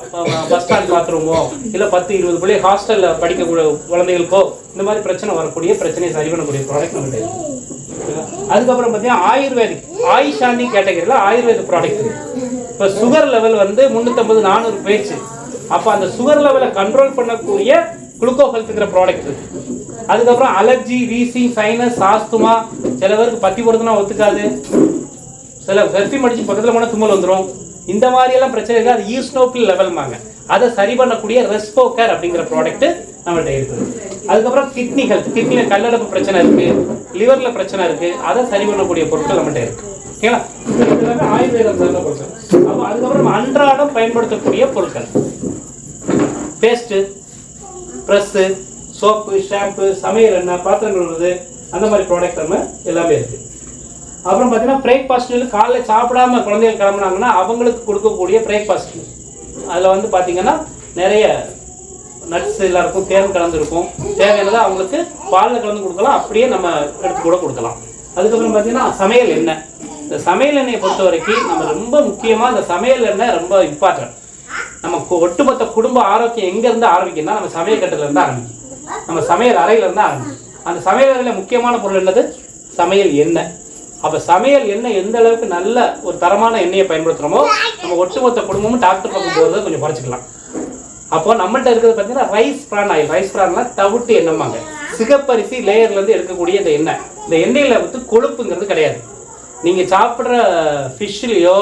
S1: பஸ் ஸ்டாண்ட் பாத்ரூமோ இல்லை 10-20 பிள்ளை ஹாஸ்டலில் படிக்கக்கூடிய குழந்தைகளுக்கோ இந்த மாதிரி பிரச்சனை வரக்கூடிய பிரச்சனையை சரி பண்ணக்கூடிய ப்ராடக்ட் நம்மள்கிட்ட இருக்குது. அதுக்கப்புறம் பார்த்தீங்கன்னா ஆயுர்வேதிக், ஆயுஷாண்டி கேட்டகரியில் ஆயுர்வேத ப்ராடக்ட் இருக்குது. இப்போ சுகர் லெவல் வந்து 350-400 போயிடுச்சு. அப்போ அந்த சுகர் லெவலை கண்ட்ரோல் பண்ணக்கூடிய குளுக்கோ ஹெல்த்துங்கிற ப்ராடக்ட் இருக்குது. அதுக்கப்புறம் அலர்ஜி, வீசிங், சைனஸ், ஆஸ்துமா, சில பேருக்கு பத்தி போடுறதுனா ஒத்துக்காது, சில பெர்ஃப்யூம் அடிச்சு பக்கத்தில் போனால் தும்மல் வந்துடும். இந்த மாதிரியெல்லாம் பிரச்சனை இருக்குது. அது ஈஸ்னோபில் லெவல்மாங்க. அதை சரி பண்ணக்கூடிய ரெஸ்போகர் அப்படிங்கிற ப்ராடக்ட் நம்மள்கிட்ட இருக்குது. அதுக்கப்புறம் கிட்னி ஹெல்த், கிட்னியில் கல்லடப்பு பிரச்சனை இருக்குது, லிவரில் பிரச்சனை இருக்குது, அதை சரி பண்ணக்கூடிய பொருட்கள் நம்மள்கிட்ட இருக்குது. ஓகேங்களா? எல்லாமே ஆயுர்வேதம் சார்ந்த பொருட்கள். அப்போ அதுக்கப்புறம் அன்றாடம் பயன்படுத்தக்கூடிய பொருட்கள், பேஸ்ட்டு, ப்ரெஸ்ஸு, சோப்பு, ஷாம்பு, சமையல் எண்ணெய், பாத்திரம் கழுவுறது, அந்த மாதிரி ப்ராடக்ட் நம்ம எல்லாமே இருக்குது. அப்புறம் பார்த்தீங்கன்னா பிரேக்ஃபாஸ்ட்டு, காலைல சாப்பிடாம குழந்தைகள் கிளம்புனாங்கன்னா அவங்களுக்கு கொடுக்கக்கூடிய பிரேக்ஃபாஸ்ட்டு, அதில் வந்து பார்த்தீங்கன்னா நிறைய நட்ஸ் எல்லாருக்கும் தேன் கலந்துருக்கும். தேவையானதை அவங்களுக்கு பாலில் கலந்து கொடுக்கலாம், அப்படியே நம்ம எடுத்து கூட கொடுக்கலாம். அதுக்கப்புறம் பார்த்தீங்கன்னா சமையல் எண்ணெய். இந்த சமையல் எண்ணெயை பொறுத்த வரைக்கும் நம்ம ரொம்ப முக்கியமாக இந்த சமையல் எண்ணெய் ரொம்ப இம்பார்ட்டன்ட். நம்ம ஒட்டுமொத்த குடும்ப ஆரோக்கியம் எங்கேருந்து ஆரம்பிக்குன்னா நம்ம சமையல் கட்டிலேருந்து ஆரம்பிக்கும், நம்ம சமையல் அறையிலேருந்து ஆரம்பிக்கும். அந்த சமையல் அறையில் முக்கியமான பொருள் என்னது? சமையல் எண்ணெய். அப்போ சமையல் எண்ணெய் எந்த அளவுக்கு நல்ல ஒரு தரமான எண்ணெயை பயன்படுத்துகிறோமோ நம்ம ஒட்டுமொத்த குடும்பமும் டாக்டர் பக்கம் போகிறத கொஞ்சம் குறைச்சிக்கலாம். அப்போ நம்மள்கிட்ட இருக்கிறது பார்த்தீங்கன்னா ரைஸ் பிரான் ஆயில். ரைஸ் பிரான்லாம் தவிட்டு எண்ணெய்மாங்க, சிகப்பரிசி லேயர்லேருந்து எடுக்கக்கூடிய இந்த எண்ணெய். இந்த எண்ணெயில் வந்து கொழுப்புங்கிறது கிடையாது. நீங்கள் சாப்பிட்ற ஃபிஷ்லேயோ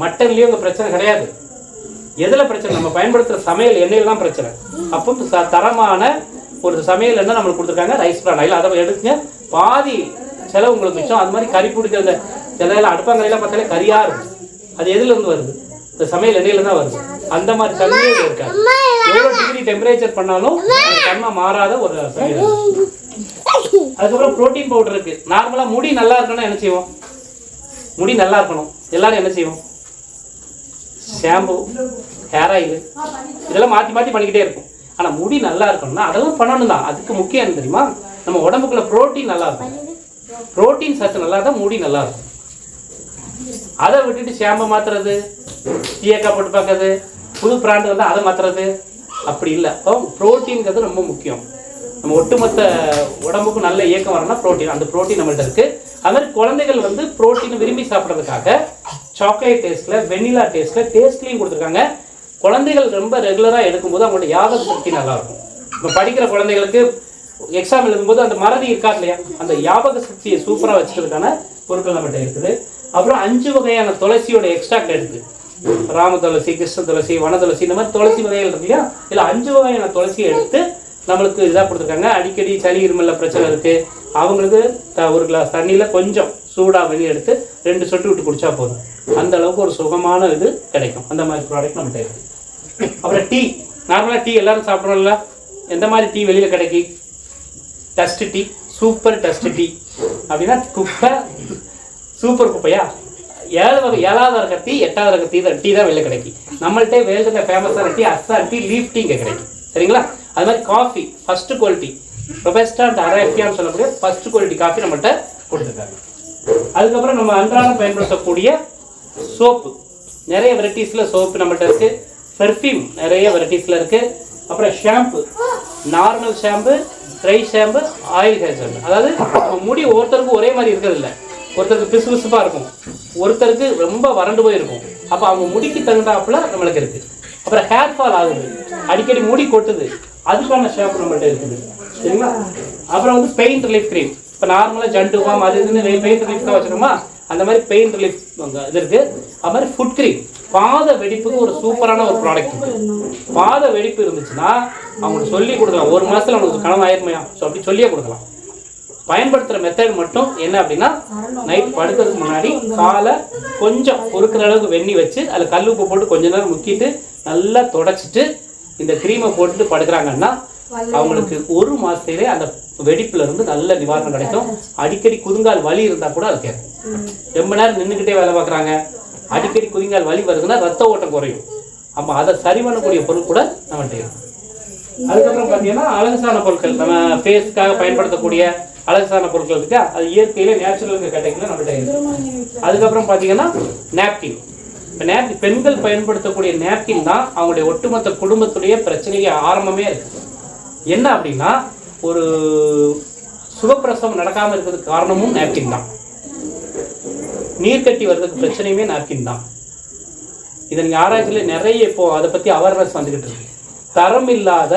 S1: மட்டன்லேயோ உங்கள் பிரச்சனை கிடையாது. எதில் பிரச்சனை? நம்ம பயன்படுத்துகிற சமையல் எண்ணெயில் தான் பிரச்சனை. அப்போ தரமான ஒரு சமையல் எண்ணெய் நம்மளுக்கு கொடுத்துருக்காங்க, ரைஸ் பிரான் ஆயில். அதை எடுத்துங்க, பாதி செலவு உங்களுக்கு மிச்சம். அது மாதிரி கறி பிடிக்கிற சிலையெல்லாம் அடுப்பாங்கரையெல்லாம் பார்த்தாலே கறியாக இருக்கும். அது எதுலேருந்து வருது? இந்த சமையல் எண்ணெயில் தான் வருது. அந்த மாதிரி தன்மையே இருக்காது. எவ்வளோ டிகிரி டெம்பரேச்சர் பண்ணாலும் தன்மை மாறாத ஒரு சமையல். அதுக்கப்புறம் ப்ரோட்டீன் பவுடர் இருக்குது. நார்மலாக முடி நல்லா இருக்கணும்னா என்ன செய்வோம்? முடி நல்லா இருக்கணும் எல்லாரும் என்ன செய்வோம்? ஷாம்பு, ஹேர் ஆயில், இதெல்லாம் மாற்றி மாற்றி பண்ணிக்கிட்டே இருக்கும். ஆனால் முடி நல்லா இருக்கணும்னா அதெல்லாம் பண்ணணும் தான். அதுக்கு முக்கியம் என்ன தெரியுமா? நம்ம உடம்புக்குள்ள ப்ரோட்டீன் நல்லா இருக்கும். ப்ரோட்டீன் சத்து நல்லா தான் முடி நல்லா இருக்கும். அதை விட்டுட்டு ஷாம்பை மாற்றுறது, டீயக்கா போட்டு பார்க்கறது, புது பிராண்டு வந்து அதை மாற்றுறது அப்படி இல்லை. அப்போ ப்ரோட்டீன்கிறது ரொம்ப முக்கியம். நம்ம ஒட்டுமொத்த உடம்புக்கும் நல்ல இயக்கம் வரணும்னா ப்ரோட்டீன், அந்த ப்ரோட்டீன் நம்மள்கிட்ட இருக்குது. அது மாதிரி குழந்தைகள் வந்து ப்ரோட்டீனை விரும்பி சாப்பிட்றதுக்காக சாக்லேட் டேஸ்ட்டில், வெண்ணிலா டேஸ்ட்டில், டேஸ்ட்லேயும் கொடுத்துருக்காங்க. குழந்தைகள் ரொம்ப ரெகுலராக எடுக்கும்போது அவங்களோட ஞாபக சக்தி நல்லாயிருக்கும். இப்போ படிக்கிற குழந்தைகளுக்கு எக்ஸாம் எழுதும்போது அந்த மறதி இருக்காது இல்லையா, அந்த ஞாபக சக்தியை சூப்பராக வச்சுக்கிறதுக்கான பொருட்கள் நம்மகிட்ட இருக்குது. அப்புறம் 5 வகையான துளசியோட எக்ஸ்ட்ராக்ட் எடுத்து, ராம துளசி, கிருஷ்ண துளசி, வன துளசி, இந்த மாதிரி துளசி வகைகள் இருக்கு இல்லையா, இதில் 5 வகையான துளசியை எடுத்து நம்மளுக்கு இதாக கொடுத்துருக்காங்க. அடிக்கடி சளி இருமல்ல பிரச்சனை இருக்குது அவங்களுக்கு ஒரு கிளாஸ் தண்ணியில் கொஞ்சம் சூடாக வெளியே எடுத்து 2 சொட்டு விட்டு குடித்தா போதும். அந்த அளவுக்கு ஒரு சுகமான இது கிடைக்கும். அந்த மாதிரி ப்ராடக்ட் நம்மகிட்ட இருக்குது. அப்புறம் டீ, நார்மலாக டீ எல்லோரும் சாப்பிட்றோம்ல, எந்த மாதிரி டீ வெளியில் கிடைக்கி? Dust tea, super dust tea அப்படின்னா குப்பை, சூப்பர் குப்பையா? 7வது ரக டீ 8வது ரக டீ தான் வெளில கிடைக்கும். நம்மள்கிட்ட வேர்ல்டில் ஃபேமஸான tea Assam tea, leaf tea இங்கே கிடைக்கும். சரிங்களா? அது மாதிரி coffee first quality robusta and அரேபியான்னு சொல்லக்கூடிய ஃபர்ஸ்ட் குவாலிட்டி காஃபி நம்மகிட்ட கொடுத்துருக்காங்க. அதுக்கப்புறம் நம்ம அன்றாடம் பயன்படுத்தக்கூடிய சோப்பு, நிறைய வெரைட்டிஸில் சோப்பு நம்மகிட்ட இருக்குது. பெர்ஃப்யூம் நிறைய வெரைட்டிஸில் இருக்குது. அப்புறம் shampoo, normal shampoo, try shampoo, oil hair shampoo. அதாவது முடி ஒவ்வொருத்தருக்கும் ஒரே மாதிரி இருக்கிறது இல்லை. ஒருத்தருக்கு பிசு பிசுப்பாக இருக்கும், ஒருத்தருக்கு ரொம்ப வறண்டு போய் இருக்கும். அப்போ அவங்க முடிக்கு தகுந்தாப்புல நம்மளுக்கு இருக்குது. அப்புறம் ஹேர் ஃபால் ஆகுது, அடிக்கடி முடி கொட்டுது, அதுக்கான ஷாம்பு நம்மள்கிட்ட இருக்குது. சரிங்களா? அப்புறம் வந்து பெயின் ரிலீஃப் க்ரீம். இப்போ நார்மலாக ஜண்டுவாம் அது இதுன்னு பெயின் ரிலீஃப் தான் வச்சுக்கோமா, அந்த மாதிரி பெயின் ரிலீஃப் இது இருக்குது. அது மாதிரி ஃபுட் க்ரீம், பாத வெடிப்புக்கு ஒரு சூப்பரான ஒரு ப்ராடக்ட் இருக்குது. பாத வெடிப்பு இருந்துச்சுன்னா அவங்களுக்கு சொல்லி கொடுக்கலாம். 1 மாதத்தில் அவங்களுக்கு கனவு ஆயிருமையா, ஸோ அப்படி சொல்லியே கொடுக்கலாம். பயன்படுத்துகிற மெத்தட் மட்டும் என்ன அப்படின்னா, நைட் படுக்கிறதுக்கு முன்னாடி காலை கொஞ்சம் பொறுக்கிற அளவுக்கு வெண்ணி வச்சு அதில் கல் உப்பு போட்டு கொஞ்ச நேரம் முக்கிட்டு நல்லா தொடச்சிட்டு இந்த க்ரீமை போட்டுட்டு படுக்கிறாங்கன்னா அவங்களுக்கு 1 மாதத்திலே அந்த வெடிப்புல இருந்து நல்ல நிவாரணம் கிடைக்கும். அடிக்கடி குதிங்கால் வலி இருந்தால் கூட அது கேட்கும். ரொம்ப நேரம் நின்றுக்கிட்டே வேலை பார்க்குறாங்க, அடிக்கடி குதிங்கால் வலி வருதுன்னா ரத்த ஓட்டம் குறையும். அப்போ அதை சரி பண்ணக்கூடிய பொருள் கூட நம்மகிட்ட இருக்கும். அதுக்கப்புறம் பார்த்தீங்கன்னா அழகுசான பொருட்கள், நம்ம ஃபேஸ்க்காக பயன்படுத்தக்கூடிய அழகுசான பொருட்கள் இருக்கு. அது இயற்கையிலே நேச்சுரல் கேட்டகரியில் நம்மகிட்ட இருக்கு. அதுக்கப்புறம் பார்த்தீங்கன்னா நாப்கின். இப்போ பெண்கள் பயன்படுத்தக்கூடிய நாப்கின் தான் அவங்களுடைய ஒட்டுமொத்த குடும்பத்துடைய பிரச்சனைக்கு ஆரம்பமே இருக்கு. என்ன அப்படின்னா, ஒரு சுகப்பிரசவம் நடக்காமல் இருக்கிறதுக்கு காரணமும் நாப்கின் தான். நீர்க்கட்டி வர்றதுக்கு பிரச்சனையுமே நாப்கின் தான். இதை நீங்கள் ஆராய்ச்சியில் நிறைய இப்போ அதை பற்றி அவேர்னஸ் வந்துக்கிட்டு இருக்கு. தரம் இல்லாத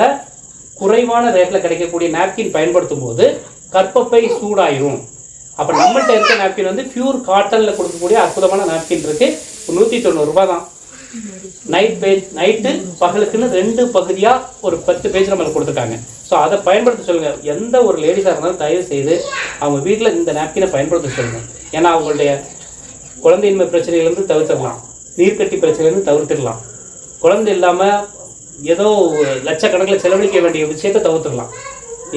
S1: குறைவான ரேட்டில் கிடைக்கக்கூடிய நாப்கின் பயன்படுத்தும் போது கர்ப்பப்பை சூடாயிரும். அப்போ நம்மள்கிட்ட இருக்க நாப்கின் வந்து பியூர் காட்டனில் கொடுக்கக்கூடிய அற்புதமான நாப்கின் இருக்குது. 190 ரூபாய் தான். நைட்டு பகலுக்குன்னு 2 பகுதியாக ஒரு 10 பேஜ் நம்மளுக்கு கொடுத்துருக்காங்க. ஸோ அதை பயன்படுத்த சொல்லுங்கள். எந்த ஒரு லேடிஸாக இருந்தாலும் தயவு செய்து அவங்க வீட்டில் இந்த நாப்கினை பயன்படுத்த சொல்லுங்கள். ஏன்னா அவங்களுடைய குழந்தையின்மை பிரச்சனையிலேருந்து தவிர்த்திடலாம், நீர்க்கட்டி பிரச்சனையிலேருந்து தவிர்த்திடலாம், குழந்தை இல்லாமல் ஏதோ லட்சக்கணக்கில் செலவழிக்க வேண்டிய விஷயத்தை தவிர்த்துடலாம்.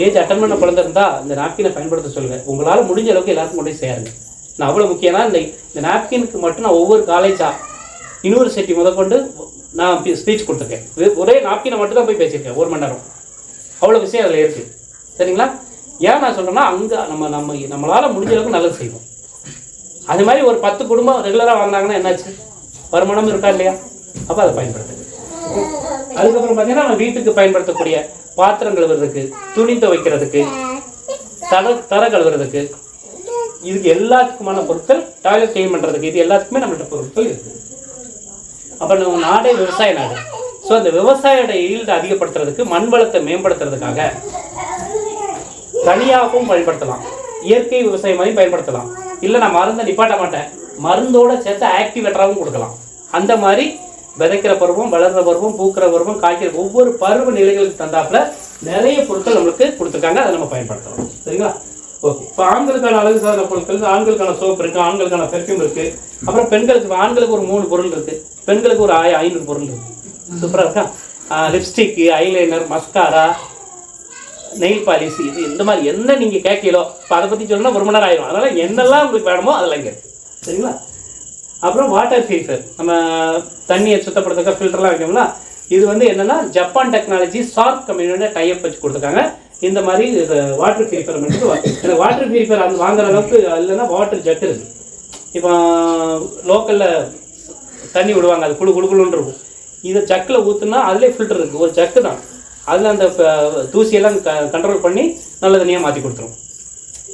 S1: ஏஜ் அட்டன் பண்ண குழந்தை இருந்தால் இந்த நாப்கினை பயன்படுத்த சொல்லுங்கள். உங்களால் முடிஞ்ச அளவுக்கு எல்லாருக்கும் கொண்டு போய் சேருங்க. நான் அவ்வளோ முக்கியம்னா இந்த நாப்கினுக்கு மட்டும் நான் ஒவ்வொரு காலேஜாக யூனிவர்சிட்டி முதற்கொண்டு நான் ஸ்பீச் கொடுத்துருக்கேன். ஒரே நாப்கினை மட்டும் தான் போய் பேசியிருக்கேன் 1 மணி நேரம். அவ்வளோ விஷயம் அதில் இருக்குது. சரிங்களா? ஏன் நான் சொல்கிறேன்னா, அங்கே நம்மளால் முடிஞ்ச அளவுக்கு நல்லது செய்வோம். அது மாதிரி ஒரு 10 குடும்பம் ரெகுலராக வாங்கினாங்கன்னா என்னாச்சு, வருமானம் இருக்கா இல்லையா? அப்போ அதை பயன்படுத்துங்க. அதுக்கப்புறம் பார்த்தீங்கன்னா நம்ம வீட்டுக்கு பயன்படுத்தக்கூடிய பாத்திரம் கழுவுறதுக்கு, துணி துவைக்கிறதுக்கு, தர கழுவுறதுக்கு, இதுக்கு எல்லாத்துக்குமான பொருட்கள், டாய்லெட் கிளீன் பண்ணுறதுக்கு, இது எல்லாத்துக்குமே நம்மள்ட்ட பொருட்கள் இருக்குது. அப்போ நம்ம நாடே விவசாய நாடு. ஸோ அந்த விவசாயோட ஈல்டு அதிகப்படுத்துறதுக்கு, மண் வளத்தை மேம்படுத்துறதுக்காக தனியாகவும் பயன்படுத்தலாம், இயற்கை விவசாயமாகவும் பயன்படுத்தலாம். இல்லை நான் மருந்தை நிப்பாட்ட மாட்டேன், மருந்தோட சேர்த்து ஆக்டிவேட்டராகவும் கொடுக்கலாம். அந்த மாதிரி விதைக்கிற பருவம், வளர்கிற பருவம், பூக்கிற பருவம், காய்க்கிற ஒவ்வொரு பருவ நிலைகளுக்கு தந்தாப்புல நிறைய பொருட்கள் நம்மளுக்கு கொடுத்துருக்காங்க. அதை நம்ம பயன்படுத்தலாம். சரிங்களா? ஓகே. இப்போ ஆண்களுக்கான அழகு சாதன பொருட்கள், ஆண்களுக்கான சோப் இருக்குது, ஆண்களுக்கான பெர்ஃப்யூம் இருக்குது. அப்புறம் பெண்களுக்கு, ஆண்களுக்கு ஒரு 3 பொருள் இருக்குது, பெண்களுக்கு ஒரு 500 பொருள் இருக்குது. சூப்பராக இருக்கா? Lipstick, eyeliner, mascara, nail polish, இது இந்த மாதிரி என்ன நீங்கள் கேட்கலோ இப்போ அதை பற்றி சொல்லணும்னா 1 மணி நேரம் ஆயிடும். அதனால் என்னெல்லாம் உங்களுக்கு வேணுமோ அதெல்லாம் இங்கே இருக்குது. சரிங்களா? அப்புறம் வாட்டர் ஃபில்டர், நம்ம தண்ணியை சுத்தப்படுறதுக்காக ஃபில்டர்லாம் வைக்கணும்னா, இது வந்து என்னென்னா ஜப்பான் டெக்னாலஜி ஷார்க் கம்பெனியோட டைப் வச்சு கொடுத்துருக்காங்க. இந்த மாதிரி வாட்டர் ஃபில்டர் மட்டும் எனக்கு வாட்டர் ஃபில்டர் அது வாங்குற அளவுக்கு இல்லைன்னா வாட்டர் ஜட்டு இருக்குது. இப்போ லோக்கலில் தண்ணி விடுவாங்க, அது குழுன்னு இருக்கும். இதை ஜக்கில் ஊற்றுனா அதிலே ஃபில்டர் இருக்குது, ஒரு ஜக்கு தான். அதில் அந்த தூசியெல்லாம் கண்ட்ரோல் பண்ணி நல்ல தண்ணியாக மாற்றி கொடுத்துரும்.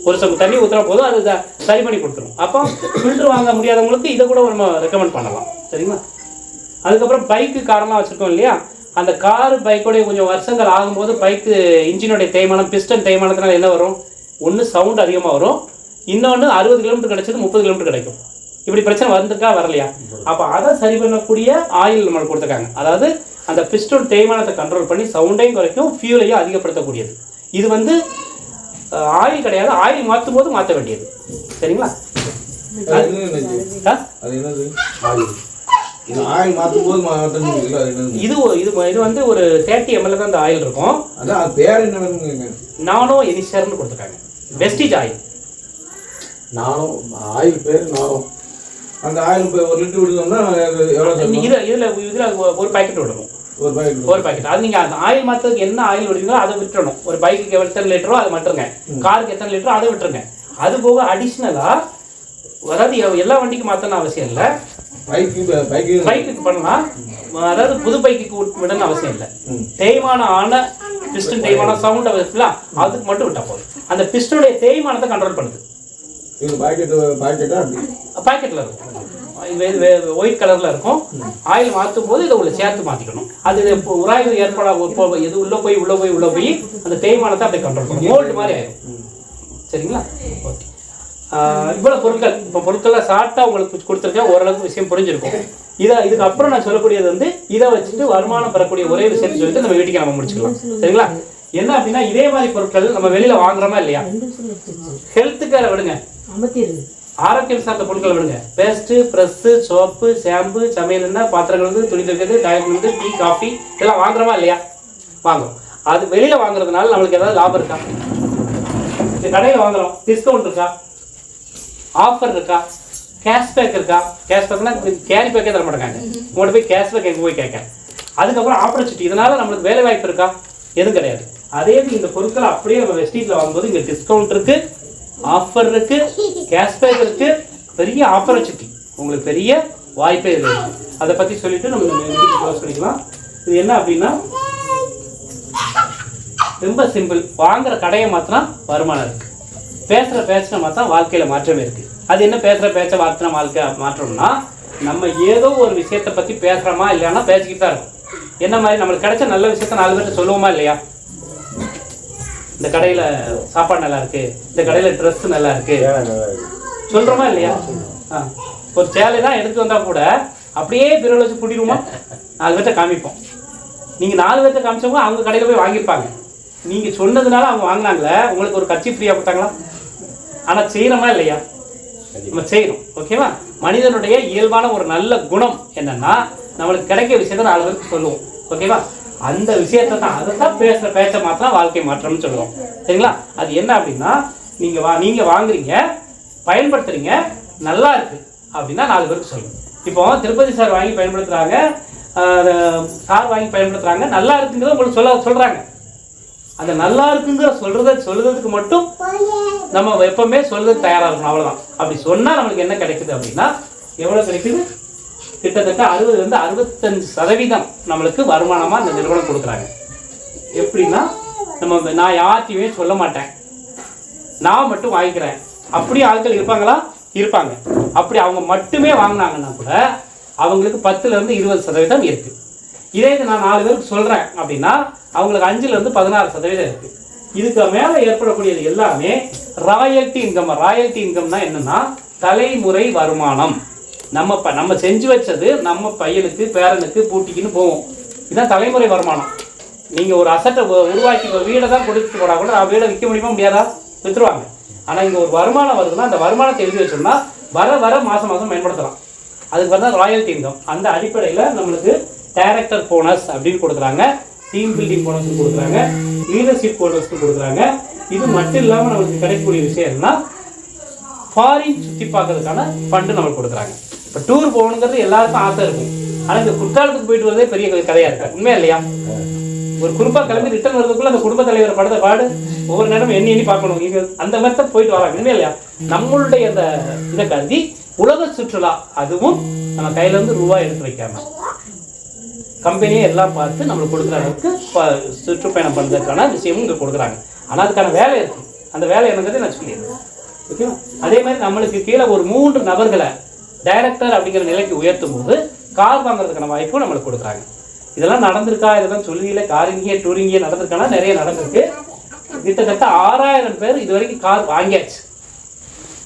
S1: ஒரு சம் தண்ணி ஊற்றுனா போதும், அது சரி பண்ணி கொடுத்துரும். அப்போ ஃபில்டர் வாங்க முடியாதவங்களுக்கு இதை கூட நம்ம ரெக்கமெண்ட் பண்ணலாம். சரிங்களா? அதுக்கப்புறம் பைக்கு காரெல்லாம் வச்சுருக்கோம் இல்லையா, அந்த காரு பைக்கோடைய கொஞ்சம் வருஷங்கள் ஆகும்போது பைக்கு இன்ஜினுடைய தேய்மானம், பிஸ்டன் தேய்மானத்தினால என்ன வரும், ஒன்று சவுண்ட் அதிகமாக வரும், இன்னொன்று 60 கிலோமீட்டர் கிடைச்சது 30 கிலோமீட்டர் கிடைக்கும். இப்படி பிரச்சனை வந்திருக்கா வரலையா? அப்போ அதை சரி பண்ணக்கூடிய ஆயில் நம்மளுக்கு கொடுத்துருக்காங்க. அதாவது அந்த பிஸ்டன் தேய்மானத்தை கண்ட்ரோல் பண்ணி சவுண்டையும் குறைக்கும், ஃபியூலையும் அதிகப்படுத்தக்கூடியது. இது வந்து ஆயில் கிடையாது, ஆயில் மாற்றும் போது மாற்ற வேண்டியது. சரிங்களா? இது வந்து ஒரு 30 ml தான் அந்த ஆயில் இருக்கும். நானோ எனிஷர்னு கொடுத்துருக்காங்க. வெஸ்டிஜ் ஆயில்.
S2: நானோ ஆயில் பேர் நானோ. அந்த ஆயில் இப்போ 1 லிட்டர் விடுதோம்னா எவ்வளோ?
S1: இதில் ஒரு பாக்கெட் விடணும். ஒரு பாக்கெட். அது நீங்கள் அந்த ஆயில் மாற்றத்துக்கு என்ன ஆயில் விடுவீங்களோ அதை விட்டுறணும். ஒரு பைக்குக்கு எத்தனை லிட்டரோ அதை மட்டுருங்க, காருக்கு எத்தனை லிட்டரோ அதை விட்டுருங்க. அது போக அடிஷ்னலாக, அதாவது எல்லா வண்டிக்கும் மாற்றணும் அவசியம் இல்லை. பைக்குக்கு பண்ணலாம், அதாவது புது பைக்குக்கு விடணும்னு அவசியம் இல்லை. தேய்மானம் ஆன பிஸ்டன் தேய்மானம் சவுண்ட் இருக்குல்ல, அதுக்கு மட்டும் விட்டால் போதும். அந்த பிஸ்டனுடைய தேய்மானத்தை கண்ட்ரோல் பண்ணுது. பாக்கெட்டில் இருக்கும், ஒயிட் கலரில் இருக்கும். ஆயில் மாற்றும் போது இதை உள்ள சேர்த்து மாற்றிக்கணும். அது உராய்வு ஏற்பட எது உள்ளே போய் அந்த தேய்மானத்தை அப்படியே கண்ட்ரோல் பண்ணும். மோல்டு மாதிரி ஆயிடும். சரிங்களா? ஓகே. இவ்வளோ பொருட்கள், இப்போ பொருட்கள்லாம் ஷார்ட்டாக உங்களுக்கு கொடுத்துருக்கேன். ஓரளவுக்கு விஷயம் புரிஞ்சிருக்கும். இதுக்கு அப்புறம் நான் சொல்லக்கூடியது வந்து இதை வச்சுட்டு வருமானம் பெறக்கூடிய ஒரே விஷயத்தை சொல்லிட்டு நம்ம வீட்டுக்கு நம்ம முடிச்சுக்கலாம். சரிங்களா? என்ன அப்படின்னா, இதே மாதிரி பொருட்கள் நம்ம வெளியில் வாங்குறோமா இல்லையா? ஹெல்த்துக்கார விடுங்க, ஆரோக்கியம் சார்ந்த பொருட்களை விடுங்க. பேஸ்ட்டு, ப்ரெஸ்ஸு, சோப்பு, ஷாம்பு, சமையல் எண்ணெய், பாத்திரங்கள் வந்து, துணி துவைக்கிறது, டாய்லெட் வந்து, டீ, காஃபி இதெல்லாம் வாங்குறோமா இல்லையா? வாங்குறோம். அது வெளியில் வாங்குறதுனால நம்மளுக்கு ஏதாவது லாபம் இருக்கா? இந்த கடையில் வாங்குறோம், டிஸ்கவுண்ட் இருக்கா, ஆஃபர் இருக்கா, கேஷ்பேக் இருக்கா? கேஷ்பேக்னா கேரி பேக்கே தர மாட்டாங்க. உங்கள்கிட்ட போய் கேஷ்பேக் எங்கே போய் கேட்க. அதுக்கப்புறம் ஆப்பர்ச்சுனிட்டி, இதனால நம்மளுக்கு வேலை வாய்ப்பு இருக்கா? எதுவும் கிடையாது. அதே இந்த பொருட்களை அப்படியே நம்ம வெஸ்டீஜில் வாங்கும்போது இங்கே டிஸ்கவுண்ட் இருக்கு, ஆஃபர் இருக்கு, கேஷ்பேக் இருக்கு, பெரிய ஆப்பர்ச்சுனிட்டி, உங்களுக்கு பெரிய வாய்ப்பே இருக்கு. அதை பற்றி சொல்லிட்டு நம்ம க்ளோஸ் பண்ணிக்கலாம். இது என்ன அப்படின்னா, ரொம்ப சிம்பிள். வாங்குற கடையை மாத்தினா வருமானம் இருக்கு, பேசுகிற பேச்சின மாத்திரம் வாழ்க்கையில் மாற்றமே இருக்கு. அது என்ன பேசுகிற பேச்சை மாற்றின வாழ்க்கை மாற்றோம்னா, நம்ம ஏதோ ஒரு விஷயத்தை பற்றி பேசுகிறோமா இல்லையானா பேசிக்கிட்டு தான் இருக்கும். என்ன மாதிரி நம்மளுக்கு கிடைச்ச நல்ல விஷயத்த 4 பேர்கிட்ட சொல்லுவோமா இல்லையா? இந்த கடையில் சாப்பாடு நல்லா இருக்கு, இந்த கடையில் ட்ரெஸ் நல்லா இருக்கு சொல்கிறோமா இல்லையா? ஒரு சேலை தான் எடுத்து வந்தால் கூட அப்படியே பிறகு வச்சு கூட்டிடுவோமா? 4 பேர்கிட்ட காமிப்போம். நீங்கள் 4 பேர்கிட்ட காமிச்சவங்க அவங்க கடையில் போய் வாங்கியிருப்பாங்க. நீங்கள் சொன்னதுனால அவங்க வாங்கினாங்களே, உங்களுக்கு ஒரு கட்சி ஃப்ரீயாக கொடுத்தாங்களா? ஆனால் செய்கிறோமா இல்லையா? நம்ம செய்யணும். ஓகேவா? மனிதனுடைய இயல்பான ஒரு நல்ல குணம் என்னன்னா, நம்மளுக்கு கிடைக்க விஷயத்த 4 பேருக்கு சொல்லுவோம். ஓகேவா? அந்த விஷயத்தை தான், அதை தான் பேசுகிற பேச்சை மாத்திரம் வாழ்க்கை மாற்றம்னு சொல்லுவோம். சரிங்களா? அது என்ன அப்படின்னா, நீங்கள் வாங்குறீங்க, பயன்படுத்துறீங்க, நல்லா இருக்கு அப்படின்னா 4 பேருக்கு சொல்லுங்கள். இப்போ திருப்பதி சார் வாங்கி பயன்படுத்துகிறாங்க, சார் வாங்கி பயன்படுத்துகிறாங்க, நல்லா இருக்குங்கிறத உங்களுக்கு சொல்கிறாங்க. அந்த நல்லா இருக்குங்கிற சொல்றதுக்கு மட்டும் நம்ம எப்பவுமே சொல்றதுக்கு தயாராக இருக்கணும். அவ்வளோதான். அப்படி சொன்னால் நம்மளுக்கு என்ன கிடைக்குது அப்படின்னா, எவ்வளோ கிடைக்குது? கிட்டத்தட்ட 65% நம்மளுக்கு வருமானமாக இந்த நிறுவனம் கொடுக்குறாங்க. எப்படின்னா, நான் யார்கிட்டையுமே சொல்ல மாட்டேன், நான் மட்டும் வாங்கிக்கிறேன். அப்படியே ஆட்கள் இருப்பாங்களா? இருப்பாங்க. அப்படி அவங்க மட்டுமே வாங்கினாங்கன்னா கூட அவங்களுக்கு 10% 20% இருக்கு. இதே இது நான் 4 பேருக்கு சொல்கிறேன் அப்படின்னா அவங்களுக்கு 5% 16% இருக்குது. இதுக்கு மேலே ஏற்படக்கூடியது எல்லாமே ராயல்ட்டி இன்கம். ராயல்ட்டி இன்கம்னா என்னன்னா, தலைமுறை வருமானம். நம்ம செஞ்சு வச்சது நம்ம பையனுக்கு, பேரனுக்கு, பூட்டிக்குன்னு போவோம். இதுதான் தலைமுறை வருமானம். நீங்கள் ஒரு அசட்டை உருவாக்கி வீடை தான் கொடுத்துட்டு போனால் கூட வீடை விற்க முடியுமா? முடியாதா? விற்றுருவாங்க. ஆனால் இங்கே ஒரு வருமானம் வருதுன்னா அந்த வருமானத்தை எழுதி வச்சோம்னா வர மாதம் பயன்படுத்தலாம். அதுக்கு வந்து ராயல்ட்டி இன்கம். அந்த அடிப்படையில் நம்மளுக்கு டைரக்டர் போனஸ் அப்படின்னு கொடுக்குறாங்க, டீம் பில்டிங் போனஸ் கொடுக்குறாங்க, லீடர்ஷிப் போனஸ் கொடுக்குறாங்க. இது மட்டும் இல்லாமல் நம்மளுக்கு கிடைக்கக்கூடிய விஷயம் என்னன்னா, ஃபாரின் சுற்றி பார்க்கறதுக்கான ஃபண்டு நம்மளுக்கு கொடுக்குறாங்க. இப்போ டூர் போகணுங்கிறது எல்லாருக்கும் ஆசை இருக்கும். ஆனால் இந்த குற்றாலத்துக்கு போயிட்டு வரதே பெரிய கதையாக இருக்கு. உண்மையா இல்லையா? ஒரு குடும்பம் கிளம்பி ரிட்டர்ன் வரதுக்குள்ள அந்த குடும்ப தலைவர் படுத்த பாடு ஒவ்வொரு நேரம் எண்ணி பார்க்கணும். இங்கே அந்த மாதிரி தான் போயிட்டு வராங்க. உண்மையா இல்லையா? நம்மளுடைய அந்த இதை கருதி உலக சுற்றுலா, அதுவும் நம்ம கையில இருந்து ரூபாய் எடுத்து வைக்காம கம்பெனியே எல்லாம் பார்த்து நம்மளுக்கு கொடுக்குற அளவுக்கு சுற்றுப்பயணம் பண்ணுறதுக்கான விஷயமும் இங்கே கொடுக்குறாங்க. ஆனால் அதுக்கான வேலை இருக்கு. அந்த வேலை என்னங்கிறத நான் சொல்லிடுறேன். ஓகேவா? அதே மாதிரி நம்மளுக்கு கீழே ஒரு 3 நபர்களை டைரக்டர் அப்படிங்கிற நிலைக்கு உயர்த்தும் போது கார் வாங்குறதுக்கான வாய்ப்பும் நம்மளுக்கு கொடுக்குறாங்க. இதெல்லாம் நடந்திருக்கா? இதெல்லாம் சொல்லுவீங்களே, காரிங்கே டூரிங்கே நடந்திருக்கானா? நிறைய நடந்திருக்கு. கிட்டத்தட்ட 6000 பேர் இது வரைக்கும் கார் வாங்கியாச்சு.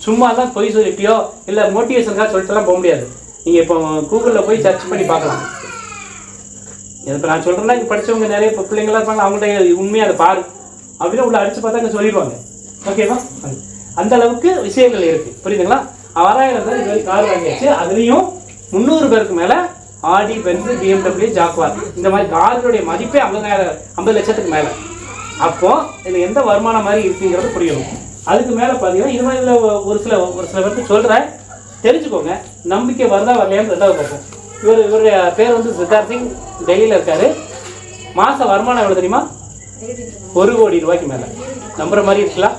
S1: சும்மா தான் பொய் சொல்லிட்டியோ இல்லை மோட்டிவேஷனுக்காக சொல்லிட்டுலாம் போக முடியாது. நீங்கள் இப்போ கூகுளில் போய் சர்ச் பண்ணி பார்க்கலாம். இப்போ நான் சொல்கிறேன்னா இங்கே படித்தவங்க நிறைய இப்போ பிள்ளைங்களாம் இருப்பாங்க, அவங்கள்ட்ட உண்மையாக அதை பாரு அப்படின்னு உள்ள அடித்து பார்த்தா இங்கே சொல்லிடுவாங்க. ஓகேவா? அந்த அளவுக்கு விஷயங்கள் இருக்குது. புரியுதுங்களா? 6000 பேர் இது வரைக்கும் கார் வாங்கியாச்சு. அதுலேயும் 300 பேருக்கு மேலே ஆடி, பென்ஸ், BMW, ஜாக்வார் இந்த மாதிரி கார்களுடைய மதிப்பே 50 லட்சத்துக்கு மேலே. அப்போது இதில் எந்த வருமானம் மாதிரி இருக்குங்கிறது புரியணும். அதுக்கு மேலே பார்த்தீங்கன்னா இது மாதிரி ஒரு சில பேருக்கு சொல்கிறேன், தெரிஞ்சுக்கோங்க. நம்பிக்கை வருதா வரலையான்னு ரெண்டாவது பார்ப்போம். இவருடைய பேர் வந்து சித்தார்த் சிங், டெல்லியில் இருக்காரு. மாத வருமானம் எவ்வளோ தெரியுமா? 1 கோடி ரூபாய்க்கு மேலே. நம்புற மாதிரி இருக்கலாம்,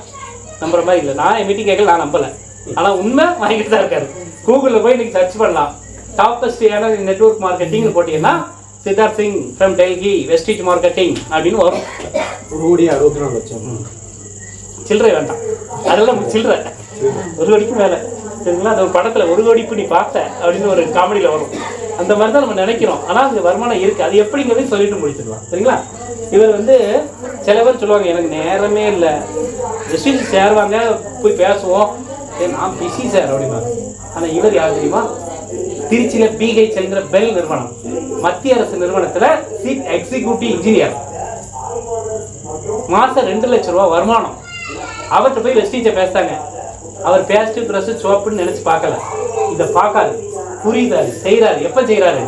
S1: நம்புற மாதிரி இல்லை. நான் மீட்டிங் கேட்கல, நான் நம்பலை. ஆனால் உண்மை வாங்கிட்டு தான் இருக்காரு. கூகுளில் போய் நீங்கள் சர்ச் பண்ணலாம். டாப்பஸ்ட் நெட்வொர்க் மார்க்கெட்டிங்னு போட்டிங்கன்னா Siddharth Singh from Delhi Vestige marketing அப்படின்னு வரும்.
S2: 1,64,00,000.
S1: சில்லறை வேண்டாம், அதெல்லாம் சில்லறை 1 கோடிக்கு மேலே. சரிங்களா? அந்த ஒரு படத்தில் 1 கோடிக்கு நீ பார்த்த அப்படின்னு ஒரு காமெடியில் வரும். அந்த மாதிரி தான் நம்ம நினைக்கிறோம். ஆனால் அந்த வருமானம் இருக்குது. அது எப்படிங்கிறதையும் சொல்லிட்டு முடிச்சிடலாம். சரிங்களா? இவர் வந்து சில பேர் சொல்லுவாங்க எனக்கு நேரமே இல்லை, வெஸ்டீஜ் சேருவாங்க, போய் பேசுவோம், நான் பிஸி சார் அப்படின்னா. ஆனால் இவர் யார் தெரியுமா? திருச்சியில் பிஹெச்எல்ங்கிற பெல் நிறுவனம், மத்திய அரசு நிறுவனத்தில் சீஃப் எக்ஸிக்யூட்டிவ் இன்ஜினியர். மாதம் 2 லட்சம் ரூபா வருமானம். அவர்கிட்ட போய் வெஸ்டீஜை பேசுறாங்க. அவர் பேஸ்ட்டு ப்ரெஸ்ஸு சோப்புன்னு நினச்சி பார்க்கல. இதை பார்க்காரு, புரியுதாரு, செய்கிறாரு. எப்போ செய்கிறாரு?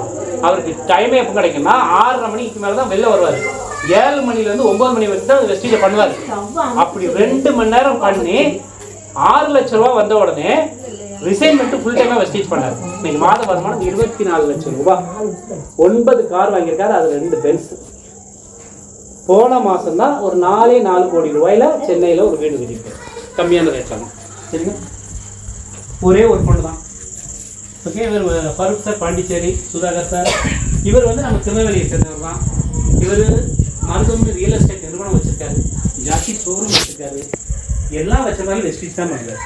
S1: அவருக்கு டைமே எப்போ கிடைக்கும்னா 6:30 மணிக்கு மேலே தான் வெளில வருவார். 7 மணிலேருந்து 9 மணி வரைக்கும் தான் வெஸ்டீஜை பண்ணுவார். அப்படி 2 மணி நேரம் பண்ணி 6 லட்சம் ரூபா வந்த உடனே ரிசைன் பண்ணிட்டு ஃபுல் டைமாக வெஸ்டீஜ் பண்ணார். இன்னைக்கு மாத வருமானம் 24 லட்சம் ரூபா. 9 கார் வாங்கியிருக்காரு, அது 2 பென்ஸ். போன மாதம் தான் ஒரு 4 கோடி ரூபாயில் சென்னையில் ஒரு வீடு கட்டியிருக்காரு, கம்மியான ரேட்டில். சரிங்க? ஒரே ஒரு பொண்ணு தான். ஓகே. இவர் ஃபருக் சார் பாண்டிச்சேரி, சுதாகர் சார், இவர் வந்து நம்ம திருநெல்வேலியை சேர்ந்தவர் தான். இவர் மருத்துவமனை ரியல் எஸ்டேட் நிறுவனம் வச்சுருக்காரு, ஜாக்கி ஷோரூம் வச்சுருக்காரு. எல்லாம் வச்சதாலும் வெஸ்டீஜ் தான் பண்ணுறாரு.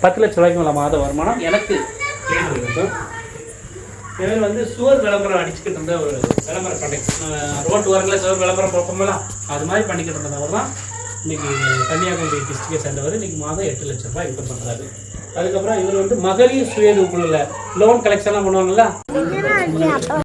S1: 10 லட்ச ரூபாய்க்கு மேலே மாத வருமானம் எனக்கு இருக்கும். இவர் வந்து சுவர் விளம்பரம் அடிச்சுக்கிட்டு இருந்த ஒரு விளம்பரம் பண்ணி, ரோட்டு ஓரங்களில் சுவர் விளம்பரம் பார்ப்போம்லாம், அது மாதிரி பண்ணிக்கிட்டு இருந்தவர் தான். இன்றைக்கி கன்னியாகுமரி டிஸ்ட்ரிக்டை சேர்ந்தவர். இன்றைக்கி மாதம் 8 லட்ச ரூபாய் இன்கம் பண்ணுறாரு. அதுக்கப்புறம் இவர் வந்து மகளிர் சுய உறுப்பினர்ல லோன் கலெக்ஷன்லாம் பண்ணுவாங்கல்ல,